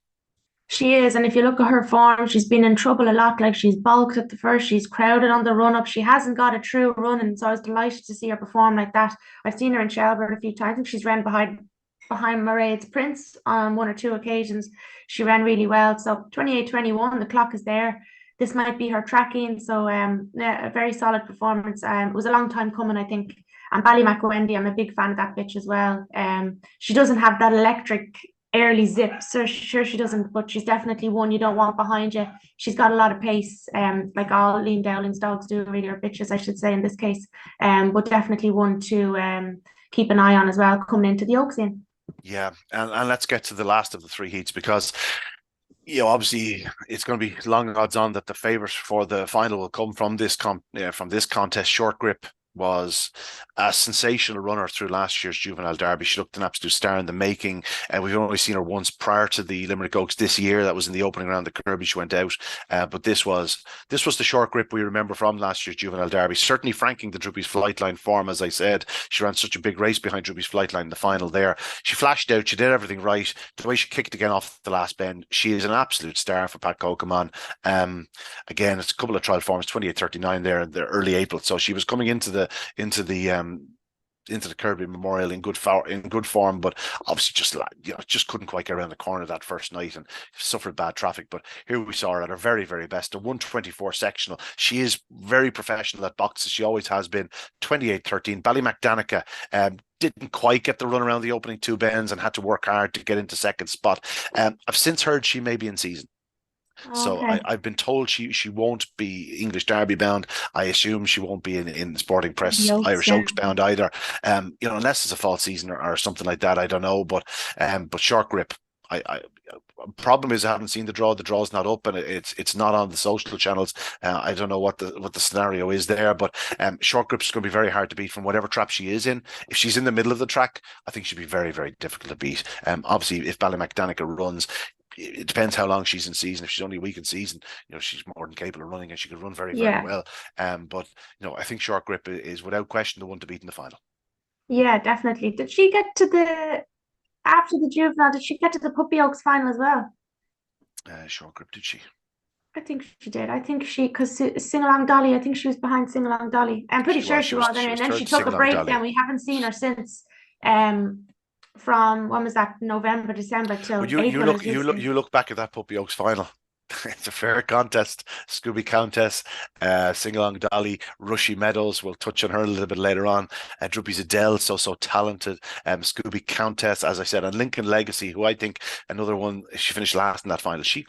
She is, and if you look at her form, she's been in trouble a lot. Like, she's bulked at the first, she's crowded on the run up. She hasn't got a true run, and so I was delighted to see her perform like that. I've seen her in Shelburn a few times. I think she's ran behind Mairead's Prince on 1 or 2 occasions. She ran really well. So 28-21, the clock is there. This might be her tracking. So a very solid performance. It was a long time coming, I think. And Ballymac Wendy, I'm a big fan of that bitch as well. She doesn't have that electric early zip, so sure she doesn't, but she's definitely one you don't want behind you. She's got a lot of pace, like all Liam Dowling's dogs do, really, or bitches, I should say, in this case. But definitely one to keep an eye on as well coming into the Oaks in. Yeah, and let's get to the last of the 3 heats, because, you know, obviously it's going to be long odds on that the favourite for the final will come from this contest. Short Grip was a sensational runner through last year's Juvenile Derby. She looked an absolute star in the making. We've only seen her once prior to the Limerick Oaks this year. That was in the opening round. The Kirby, she went out. But this was the Short Grip we remember from last year's Juvenile Derby. Certainly franking the Droopy's Flightline form, as I said. She ran such a big race behind Droopy's Flightline in the final there. She flashed out. She did everything right. The way she kicked again off the last bend, she is an absolute star for Pat Kokeman. Again, it's a couple of trial forms, 28-39 there in the early April. So she was coming into the Kirby Memorial in good form, but obviously just couldn't quite get around the corner that first night and suffered bad traffic. But here we saw her at her very, very best, a 124 sectional. She is very professional at boxes. She always has been. 28-13. Ballymac Danica didn't quite get the run around the opening 2 bends and had to work hard to get into second spot. I've since heard she may be in season. So Okay. I've been told she won't be English Derby bound. I assume she won't be in Sporting The Press Oaks, Irish yeah. Oaks bound either. Unless it's a fall season or something like that, I don't know. But short grip. I problem is I haven't seen the draw. The draw's not up, and it's not on the social channels. I don't know what the scenario is there, but short grip's going to be very hard to beat from whatever trap she is in. If she's in the middle of the track, I think she'd be very, very difficult to beat. Obviously, if Ballymacdanica runs, it depends how long she's in season. If she's only a week in season, she's more than capable of running, and she could run very, very Yeah. well. But I think short grip is without question the one to beat in the final. Yeah, definitely. Did she get to after the juvenile, did she get to the Puppy Oaks final as well? Short grip, did she? I think she did. I think because Sing Along Dolly, I think she was behind Sing Along Dolly. I'm pretty She sure was. she She was. was She anyway. was And then third she to took sing a along break. Dolly. Then we haven't seen her since. From when was that? November, December But till you April look of you this look year. you look back at that Puppy Oaks final. It's a fair contest, Scooby Countess, Sing Along Dolly, Rushy Meadows. We'll touch on her a little bit later on. Droopy Adele, so talented. Scooby Countess, as I said, and Lincoln Legacy, who I think another one. She finished last in that final. She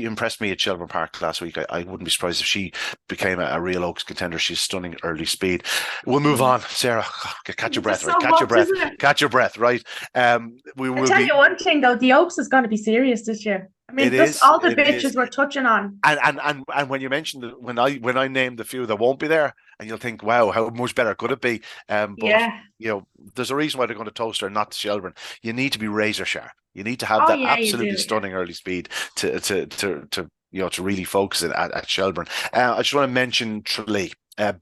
impressed me at Shelbourne Park last week. I wouldn't be surprised if she became a real Oaks contender. She's stunning early speed. We'll move Yeah. on, Sarah. Catch your There's breath, so right? Catch your much, breath. isn't it? Catch your breath, right? We I will tell be. you one thing though, the Oaks is going to be serious this year. I It mean, just is. all the It is. bitches we're touching on. And when you mentioned when I named the few that won't be there, and you'll think, wow, how much better could it be? But Yeah. there's a reason why they're going to Towcester and not to Shelburne. You need to be razor sharp. You need to have Oh that yeah, you absolutely do. Yeah. stunning early speed to really focus it at Shelburne. I just want to mention Tralee.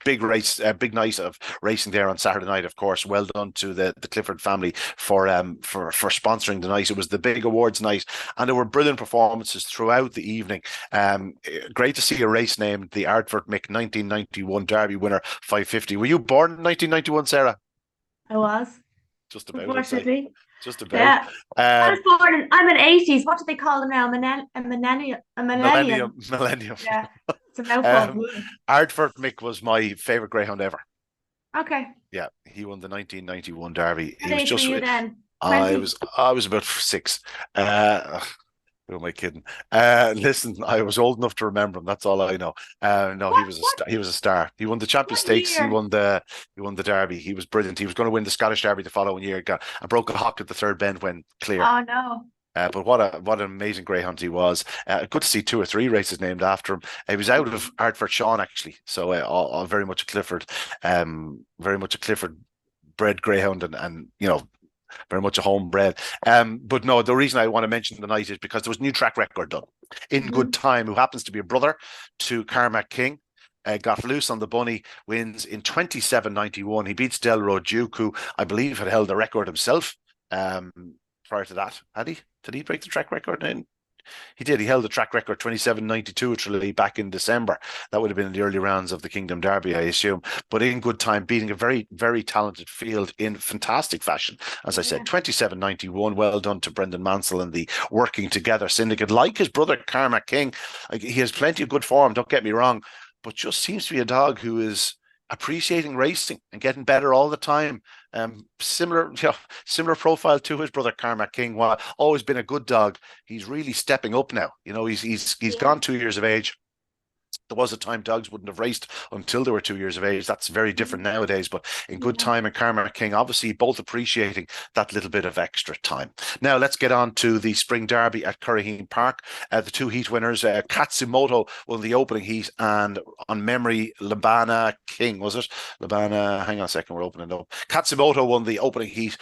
Big race, big night of racing there on Saturday night. Of course, well done to the Clifford family for sponsoring the night. It was the big awards night, and there were brilliant performances throughout the evening. Great to see a race named the Ardfert Mick 1991 Derby winner 550. Were you born in 1991, Sarah? I was, Just about, I'd say. unfortunately. Just about. Yeah. I was Um, born in, I'm an 80s. What do they call them now? A millennium. A Millennium, millennium. Millennium. Yeah. It's a mouthful. Um, Ardfert Mick was my favorite greyhound ever. Okay. Yeah, he won the 1991 Derby. What He was age were just you then? I 20? was I was about 6. Who am I kidding? Listen, I was old enough to remember him. That's all I know. No, he What was a what star. He was a star. He won the Champions what Stakes. He year? won the Derby. He was brilliant. He was going to win the Scottish Derby the following year. Got and broke a hock at the third bend when clear. Oh no. But what an amazing greyhound he was. Good to see 2 or 3 races named after him. He was out of Ardfert Sean actually, so all very much a Clifford, very much a Clifford bred greyhound, and very much a homebred. But no, the reason I want to mention the night is because there was a new track record done in good Mhm. time, who happens to be a brother to Carmack King. Got loose on the bunny, wins in 27.91. He beats Delroy Duke, who I believe had held the record himself prior to that. Had he? Did he break the track record? He did. He held the track record 27.92 at Tralee back in December. That would have been in the early rounds of the Kingdom Derby, I assume. But in good time, beating a very, very talented field in fantastic fashion. As I Yeah. said, 27.91. Well done to Brendan Mansell and the Working Together Syndicate. Like his brother, Carmack King, he has plenty of good form, don't get me wrong, but just seems to be a dog who is appreciating racing and getting better all the time. Similar profile to his brother Carmack King. While always been a good dog, he's really stepping up now. He's Yeah. gone 2 years of age. There was a time dogs wouldn't have raced until they were 2 years of age. That's very different Mhm. nowadays, but in good Yeah. time and Carmack King, obviously both appreciating that little bit of extra time. Now let's get on to the Spring Derby at Curraheen Park. The 2 heat winners, Katsumoto won the opening heat, and on memory, Labana King, was it? Labana, hang on a second, we're opening it up. Katsumoto won the opening heat,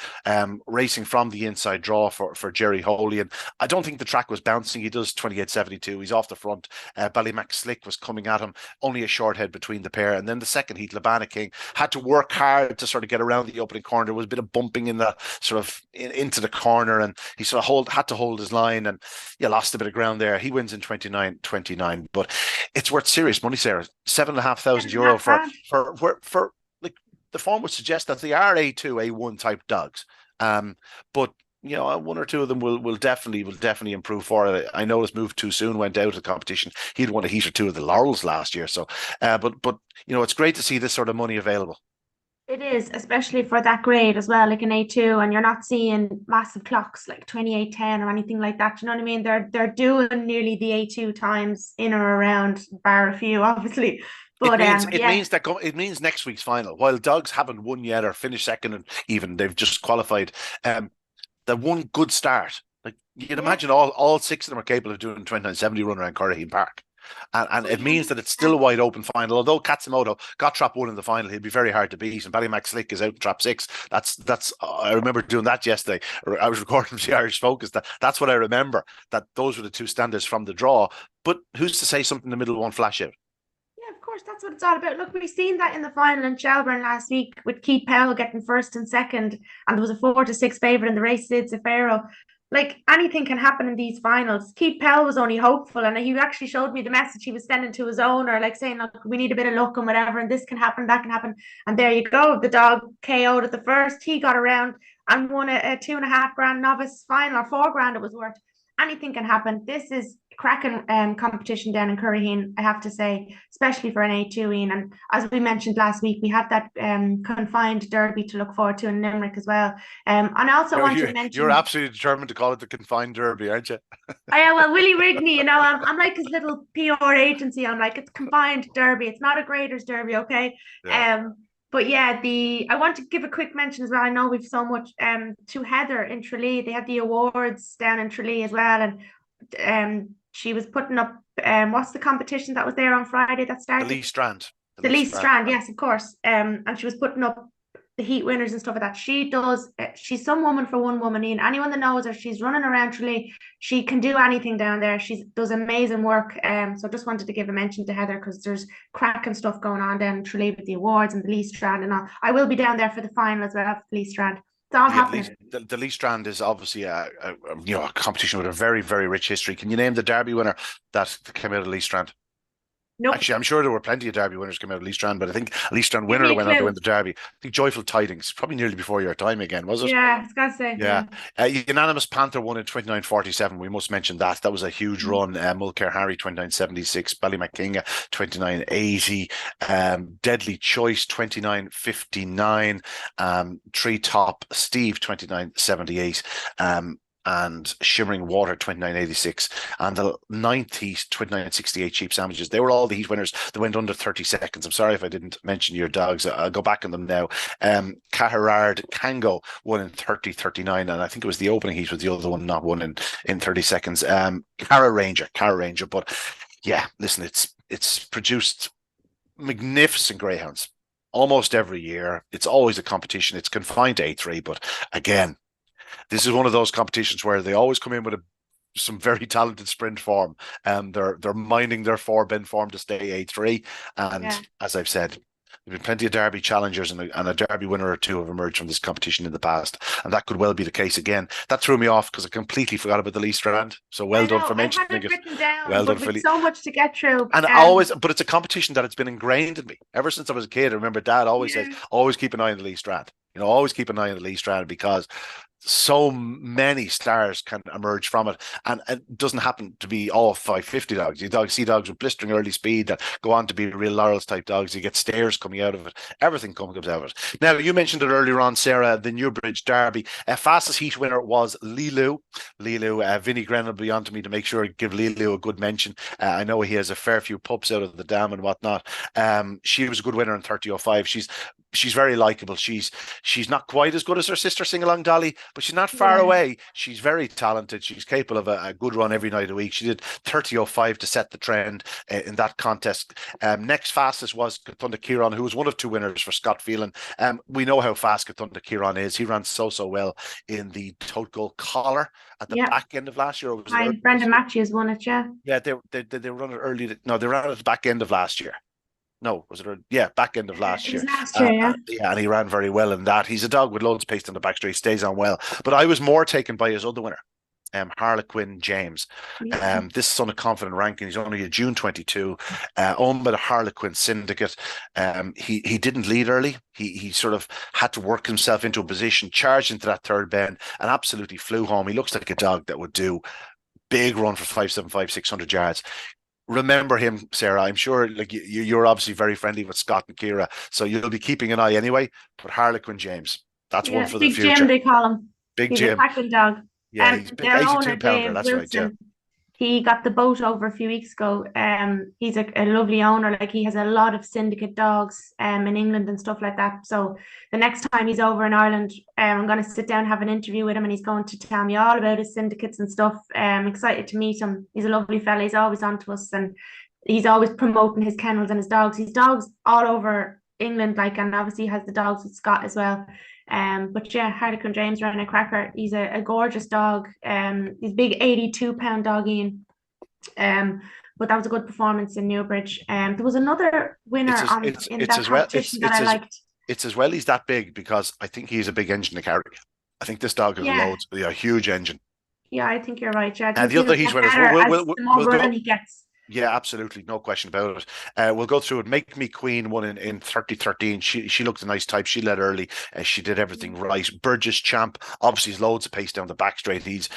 racing from the inside draw for Jerry Holy. And I don't think the track was bouncing. He does 28.72. He's off the front. Ballymac Slick was coming at him, only a short head between the pair. And then the second heat, Labana King had to work hard to sort of get around the opening corner. There was a bit of bumping in the sort of into the corner, and he sort of had to hold his line, and lost a bit of ground there. He wins in 29.29, but it's worth serious money, Sarah. €7,500 Seven and a half for like the form would suggest that they are A2, A1 type dogs. But one or two of them will definitely improve for it. I noticed Move Too Soon went out of the competition. He'd won a heat or two of the Laurels last year. So, but it's great to see this sort of money available. It is, especially for that grade as well, like an A2, and you're not seeing massive clocks like 28:10 or anything like that. You know what I mean? They're doing nearly the A2 times in or around, bar a few, obviously. It But means yeah, it means next week's final. While dogs haven't won yet or finished second, and even they've just qualified. The one good start. Like you can yeah, imagine, all six of them are capable of doing 29:70 run around Curraheen Park. And it means that it's still a 100%. wide open final. Although Katsumoto got trap one in the final, he'd be very hard to beat. And Ballymac Slick is out in trap six. That's I remember doing that yesterday. I was recording from the Irish Focus. That's what I remember. That those were the two standards from the draw. But who's to say something in the middle won't flash out? Yeah, of course, that's what it's all about. Look, we've seen that in the final in Shelbourne last week with Keith Powell getting first and second, and there was a 4-6 favourite in the race, Sid Zafiro. Like anything can happen in these finals. Keith Powell was only hopeful, and he actually showed me the message he was sending to his owner, like saying, "Look, we need a bit of luck and whatever, and this can happen, that can happen." And there you go. The dog KO'd at the first. He got around and won a 2.5 grand novice final, or 4 grand it was worth. Anything can happen. This is cracking competition down in Curraheen, I have to say, especially for an A2, Ian. And as we mentioned last week, we have that confined derby to look forward to in Limerick as well. And I also want to You're mention, absolutely determined to call it the confined derby, aren't you? well, Willie Rigney, I'm like his little PR agency. I'm like, it's combined derby. It's not a graders derby, okay? Yeah. But yeah, I want to give a quick mention as well. I know we've so much to Heather in Tralee. They had the awards down in Tralee as well, and she was putting up what's the competition that was there on Friday that The started? Lee Strand. The The Lee Least Strand. Strand, yes, of course. And she was putting up the heat winners and stuff like that. She does. She's some woman for one woman. Ian, anyone that knows her, she's running around Tralee. She can do anything down there. She does amazing work. So just wanted to give a mention to Heather because there's cracking stuff going on down in Tralee with the awards and the Lee Strand and all. I will be down there for the final as well for the Lee Strand. It's all Yeah, happening. the Lee Strand is obviously a competition with a very, very rich history. Can you name the Derby winner that came out of Lee Strand? Nope. Actually, I'm sure there were plenty of Derby winners coming out of Lee Strand, but I think a Lee Strand Give winner me that a went on to clue. win the Derby. I think Joyful Tidings, probably nearly before your time again, was it? Yeah, I was gonna say, Yeah. yeah. Unanimous Panther won in 29:47. We must mention that. That was a huge Mm. run. Mulcair Harry, 29:76. Ballymacinga, 29:80. Deadly Choice, 29:59. Treetop Steve, 29:78. And Shimmering Water 29.86 and the ninth heat 29.68 Cheap Sandwiches. They were all the heat winners that went under 30 seconds. I'm sorry if I didn't mention your dogs. I'll go back on them now. Caherard Kango won in 30.39, and I think it was the opening heat was the other one not won in 30 seconds. Cara Ranger. But yeah, listen, it's produced magnificent greyhounds almost every year. It's always a competition. It's confined to A3, but again, this is one of those competitions where they always come in with some very talented sprint form. They're minding their four-bin form to stay A3. And Yeah. as I've said, there've been plenty of Derby challengers and a Derby winner or two have emerged from this competition in the past. And that could well be the case again. That threw me off because I completely forgot about the Lee Strand. So well I done know for I had mentioning it it. written down, Well done, but with Philly. so much to get through. And but it's a competition that it's been ingrained in me ever since I was a kid. I remember Dad always says, Yeah. always keep an eye on the Lee Strand. Always keep an eye on the Lee Strand because so many stars can emerge from it, and it doesn't happen to be all 550 dogs. You see dogs with blistering early speed that go on to be real Laurels type dogs. You get stairs coming out of it. Everything comes out of it. Now, you mentioned it earlier on, Sarah, the Newbridge Derby. Fastest heat winner was Lilu. Vinnie Gren will be on to me to make sure I give Lilu a good mention. I know he has a fair few pups out of the dam and whatnot. She was a good winner in 30.05. She's very likable. She's not quite as good as her sister Sing Along Dolly, but she's not far Yeah. away. She's very talented. She's capable of a good run every night of the week. She did 30.05 to set the trend in that contest. Next fastest was Katunda Kieran, who was one of two winners for Scott Phelan. We know how fast Katunda Kieran is. He ran so well in the Total Collar at the back end of last year. Or was it Brendan Matthews won it, yeah. Yeah, they run it early. No, they ran it at the back end of last year. No, was it? Yeah, back end of last It year. was last year, yeah. Yeah, and he ran very well in that. He's a dog with loads of pace on the back straight, stays on well. But I was more taken by his other winner, Harlequin James. Yeah. This is on a confident ranking. He's only a June 22, owned by the Harlequin Syndicate. He didn't lead early. He sort of had to work himself into a position, charged into that third bend, and absolutely flew home. He looks like a dog that would do big run for 575, 600 yards. remember him, Sarah. I'm sure like you're obviously very friendly with Scott and Kira, so you'll be keeping an eye anyway. But Harlequin James, that's one Yeah, for the Big Jim, future. they call him. Big He's a Jim. cracking dog. Yeah, he's big, Their owner, 82 pounder. Dave That's right. Yeah. Wilson, he got the boat over a few weeks ago. He's a lovely owner. Like, he has a lot of syndicate dogs in England and stuff like that. So the next time he's over in Ireland, I'm going to sit down, have an interview with him, and he's going to tell me all about his syndicates and stuff. I'm excited to meet him. He's a lovely fella. He's always on to us, and he's always promoting his kennels and his dogs. He's dogs all over England, like, and obviously he has the dogs with Scott as well. But yeah, Harlequin James ran a cracker. He's a gorgeous dog. He's big 82-pound dog, Ian. But that was a good performance in Newbridge. There was another winner in that competition that I liked. It's as well he's that big because I think he's a big engine to carry. I think this dog has a huge engine. Yeah, I think you're right. Yeah, and the other heat winners, we'll go. He gets. Yeah, absolutely. No question about it. We'll go through it. Make Me Queen won in 3013. She looked a nice type. She led early. She did everything right. Burgess Champ, obviously, he's loads of pace down the back straight. He's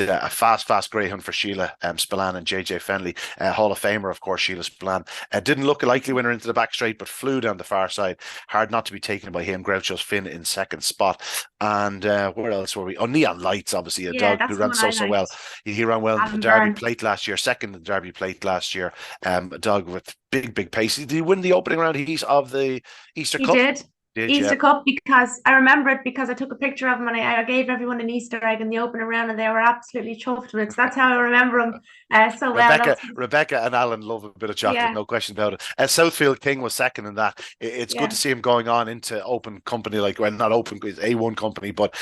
a fast greyhound for Sheila Spillane and JJ Fenley. Hall of Famer, of course, Sheila Spillane. Didn't look a likely winner into the back straight, but flew down the far side. Hard not to be taken by him. Groucho's Finn in second spot. And where else were we? Oh, Neon Lights, obviously, a dog who ran so well. He ran well in the Derby Plate last year, second in the Derby Plate last year. A dog with big pace. Did he win the opening round of the Easter Cup? He did. Easter Cup, because I remember it because I took a picture of him and I gave everyone an Easter egg in the opening round, and they were absolutely chuffed with it. So that's how I remember him so well. Rebecca and Alan love a bit of chocolate, no question about it. Southfield King was second in that. It's good to see him going on into open company, like, well, not open, it's A1 company, but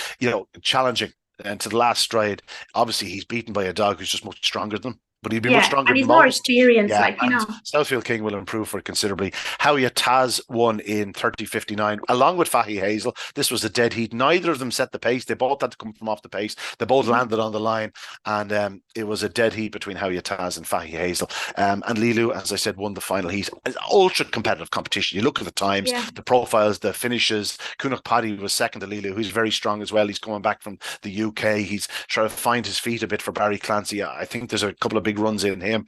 challenging and to the last stride. Obviously, he's beaten by a dog who's just much stronger than him. But he'd be much stronger. And he's more experienced, Southfield King will improve for it considerably. Howie Taz won in 30:59, along with Fahy Hazel. This was a dead heat. Neither of them set the pace. They both had to come from off the pace. They both landed on the line, and it was a dead heat between Howie Taz and Fahy Hazel. And Lilu, as I said, won the final heat. It's ultra competitive competition. You look at the times, the profiles, the finishes. Kunuk Paddy was second to Lilu, who's very strong as well. He's coming back from the UK. He's trying to find his feet a bit for Barry Clancy. I think there's a couple of big runs in him,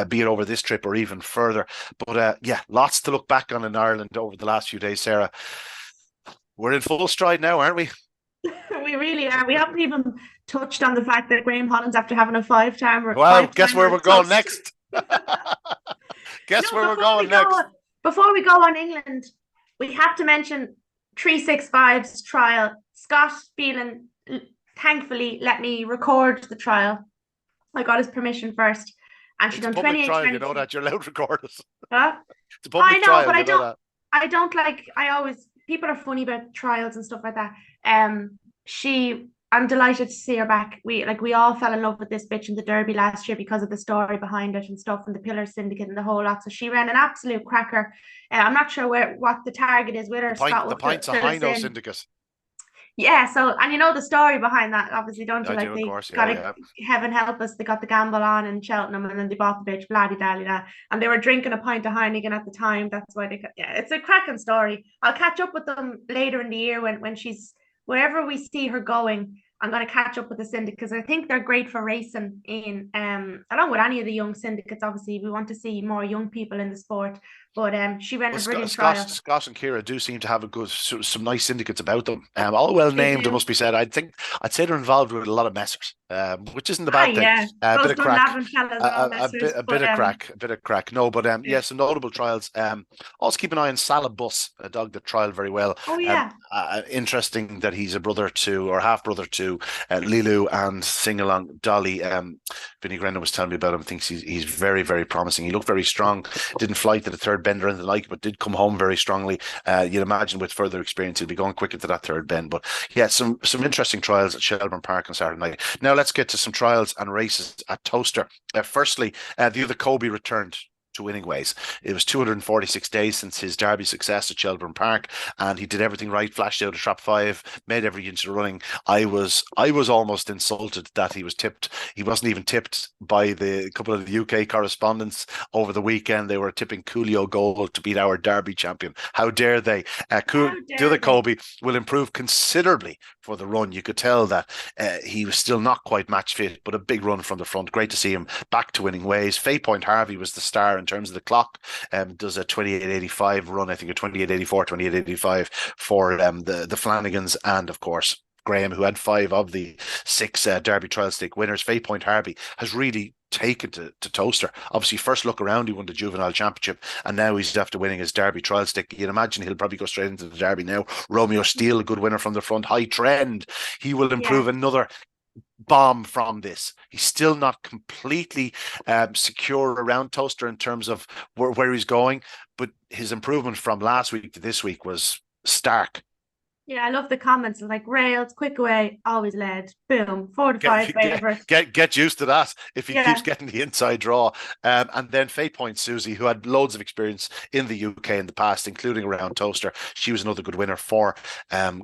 be it over this trip or even further. But lots to look back on in Ireland over the last few days, Sarah. We're in full stride now, aren't we? We really are. We haven't even touched on the fact that Graham Holland's after having a 5-timer. Well, guess where we're going next? Guess where we're going next? Before we go on England, we have to mention 365's trial. Scott Phelan thankfully let me record the trial. I got his permission first, and she done 28 trial. You know that you're allowed to record it. Huh? It's a public trial. But I don't like. People are funny about trials and stuff like that. I'm delighted to see her back. We all fell in love with this bitch in the Derby last year because of the story behind it and stuff, and the Pillar Syndicate and the whole lot. So she ran an absolute cracker. I'm not sure what the target is with her. The Pints of Hino Syndicate. Yeah, so, and you know the story behind that, obviously, don't you? Heaven help us, they got the gamble on in Cheltenham, and then they bought the bitch, blah-de-da-de-da, and they were drinking a pint of Heineken at the time. That's why it's a cracking story. I'll catch up with them later in the year when she's, wherever we see her going. I'm going to catch up with the syndicate because I think they're great for racing along with any of the young syndicates. Obviously, we want to see more young people in the sport. But she ran a brilliant trial. Scott and Kira do seem to have some nice syndicates about them. All well named, it must be said. I'd say they're involved with a lot of messers, which isn't a bad thing. A bit of crack. A bit of crack. No, but some notable trials. Also keep an eye on Salah Bus, a dog that trialed very well. Oh yeah. Interesting that he's a brother to, or half brother to, Lilu and sing along Dolly. Vinnie Grenda was telling me about him. Thinks he's very, very promising. He looked very strong. Didn't fly to the third bend or anything like, but did come home very strongly. You'd imagine with further experience he'll be going quicker to that third bend. But yeah, some interesting trials at Shelbourne Park on Saturday night. Now let's get to some trials and races at Towcester. Firstly, the other Kobe returned. to winning ways. It was 246 days since his Derby success at Shelbourne Park, and he did everything right, flashed out of trap 5, made every inch of running. I was almost insulted that he was tipped. He wasn't even tipped by the couple of the UK correspondents over the weekend. They were tipping Coolio Gold to beat our Derby champion. How dare they? How The dare other they? Kobe will improve considerably for the run. You could tell that he was still not quite match fit, but a big run from the front. Great to see him back to winning ways. Faye Point Harvey was the star in terms of the clock. Does a 28.85 run, I think a 28.84, 28.85 for the Flanagans, and of course Graham, who had 5 of the 6 Derby Trial Stake winners. Faye Point Harvey has really taken to Towcester. Obviously, first look around, he won the Juvenile Championship, and now he's after winning his Derby Trial Stick. You'd imagine he'll probably go straight into the Derby now. Romeo Steele, a good winner from the front. High Trend, he will improve Yeah. another bomb from this. He's still not completely secure around Towcester in terms of where he's going, but his improvement from last week to this week was stark. Yeah, I love the comments like rails, quick away, always led, boom, 4 to 5 favourite. Get used to that if he Yeah. keeps getting the inside draw. And then Faye Point Susie, who had loads of experience in the UK in the past, including around Towcester. She was another good winner for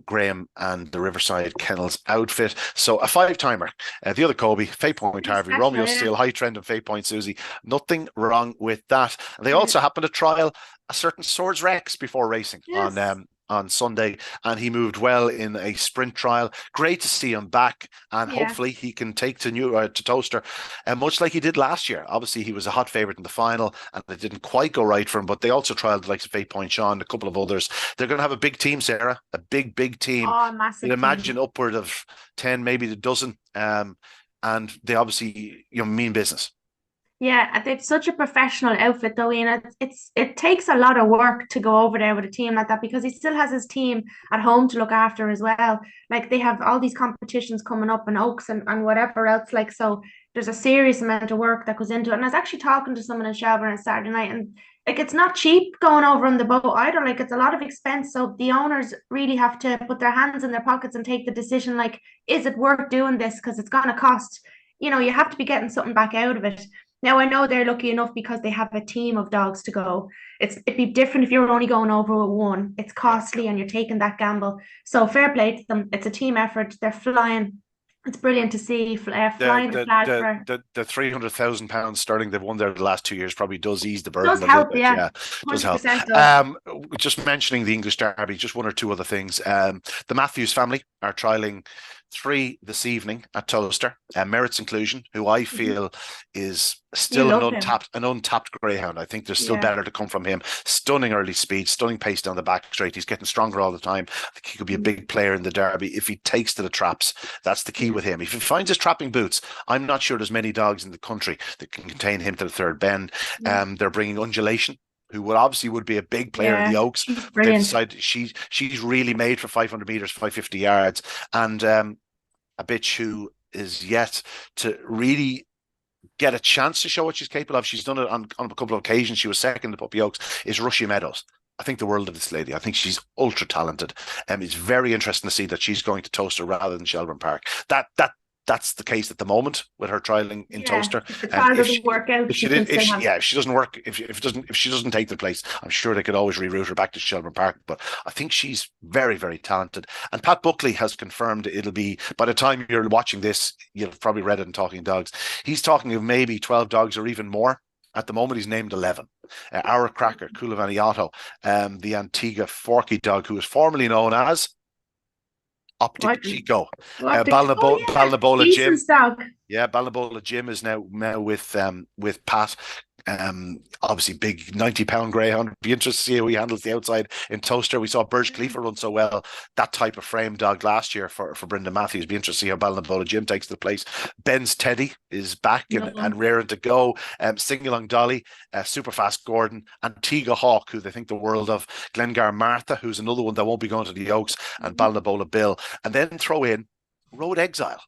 Graham and the Riverside Kennels outfit. So a 5-timer. The other Kobe, Faye Point Pretty Harvey, special, Romeo yeah. Steele, High Trend, and Faye Point Susie. Nothing wrong with that. And they Yeah. also happened to trial a certain Swords Rex before racing Yes. on Sunday, and he moved well in a sprint trial. Great to see him back, and Yeah. hopefully he can take to Towcester, much like he did last year. Obviously, he was a hot favourite in the final, and it didn't quite go right for him. But they also trialled the likes of 8 Point Sean, a couple of others. They're going to have a big team, Sarah, a big team. Oh, massive You'd team. imagine upward of 10, maybe a dozen, and they obviously mean business. Yeah, it's such a professional outfit though, Ian. It takes a lot of work to go over there with a team like that because he still has his team at home to look after as well. Like they have all these competitions coming up in Oaks and whatever else. Like so there's a serious amount of work that goes into it. And I was actually talking to someone in Shelburne on Saturday night, and like it's not cheap going over on the boat either. Like it's a lot of expense. So the owners really have to put their hands in their pockets and take the decision, like, is it worth doing this? Because it's gonna cost, you have to be getting something back out of it. Now I know they're lucky enough because they have a team of dogs to go. It'd be different if you're only going over with one. It's costly and you're taking that gamble. So fair play to them. It's a team effort. They're flying. It's brilliant to see flying the flag for. The £300,000 sterling they've won there the last 2 years probably does ease the burden Does a little help, bit. yeah. Yeah, does help. 100% does. Just mentioning the English Derby, just one or two other things. The Matthews family are trialing 3 this evening at Towcester. Merritt's Inclusion, who I feel is still an untapped greyhound. I think there's still better to come from him. Stunning early speed, stunning pace down the back straight. He's getting stronger all the time. I think he could be a big player in the Derby if he takes to the traps. That's the key with him. If he finds his trapping boots, I'm not sure there's many dogs in the country that can contain him to the third bend. They're bringing Undulation, who would be a big player in the Oaks. They decided she's really made for 500 meters, 550 yards, and a bitch who is yet to really get a chance to show what she's capable of. She's done it on a couple of occasions. She was second to Puppy Oaks. Is Russia Meadows. I think the world of this lady. I think she's ultra talented. It's very interesting to see that she's going to Towcester rather than Shelbourne Park. That's the case at the moment with her trialing in Towcester. If the trial doesn't work out, if she doesn't take the place, I'm sure they could always reroute her back to Shelburne Park. But I think she's very, very talented. And Pat Buckley has confirmed it'll be, by the time you're watching this, you've probably read it in Talking Dogs. He's talking of maybe 12 dogs or even more. At the moment, he's named 11. Our Cracker, Kulavaniato, the Antigua Forky dog, who was formerly known as Optic Chico. Balnabola Jim. Yeah, Balnabola Jim is now with Pat. Obviously big 90-pound greyhound. Be interested to see how he handles the outside in Towcester. We saw Burj Khalifa run so well, that type of frame dog last year for Brendan Matthews. Be interested to see how Balnabola Jim takes the place. Ben's Teddy is back and raring to go. Sing Along Dolly, Super Fast Gordon, Antigua Hawk, who they think the world of. Glengar Martha, who's another one that won't be going to the Oaks, and Balnabola Bill. And then throw in Road Exile.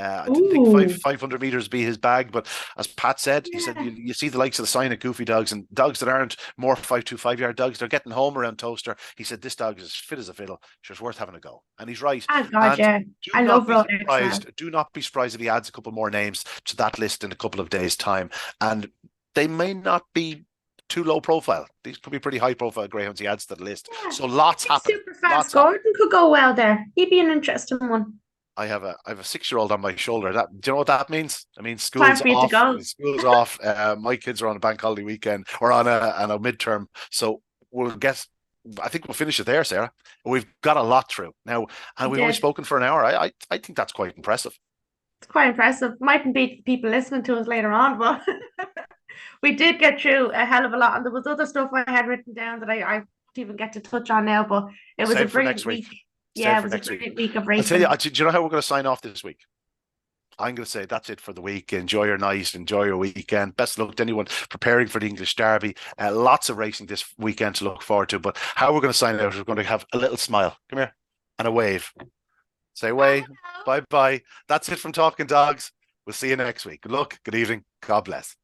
I didn't think 500 meters be his bag, but as Pat said, he said you see the likes of the sign of goofy dogs and dogs that aren't more 5.25 yard dogs. They're getting home around Towcester. He said this dog is as fit as a fiddle. So it's worth having a go, and he's right. Oh God, yeah. I love Road Exile. Do not be surprised if he adds a couple more names to that list in a couple of days' time, and they may not be too low profile. These could be pretty high profile greyhounds he adds to the list. Yeah. So lots happening. Super fast Lots happening. Gordon could go well there. He'd be an interesting one. I have a 6-year-old on my shoulder. Do you know what that means? I mean, Time school's for you to off. go. School's off. My kids are on a bank holiday weekend or on a midterm. So we'll get. I think we'll finish it there, Sarah. We've got a lot through now, and we've only spoken for an hour. I think that's quite impressive. It's quite impressive. Mightn't beat people listening to us later on, but we did get through a hell of a lot. And there was other stuff I had written down that I didn't even get to touch on now, but it was a brilliant week. Yeah, it was a brilliant week of racing. I'll tell you, do you know how we're going to sign off this week? I'm going to say that's it for the week. Enjoy your night. Enjoy your weekend. Best of luck to anyone preparing for the English Derby. Lots of racing this weekend to look forward to. But how we're going to sign out, we're going to have a little smile. Come here. And a wave. Say away. Bye-bye. That's it from Talking Dogs. We'll see you next week. Good luck. Good evening. God bless.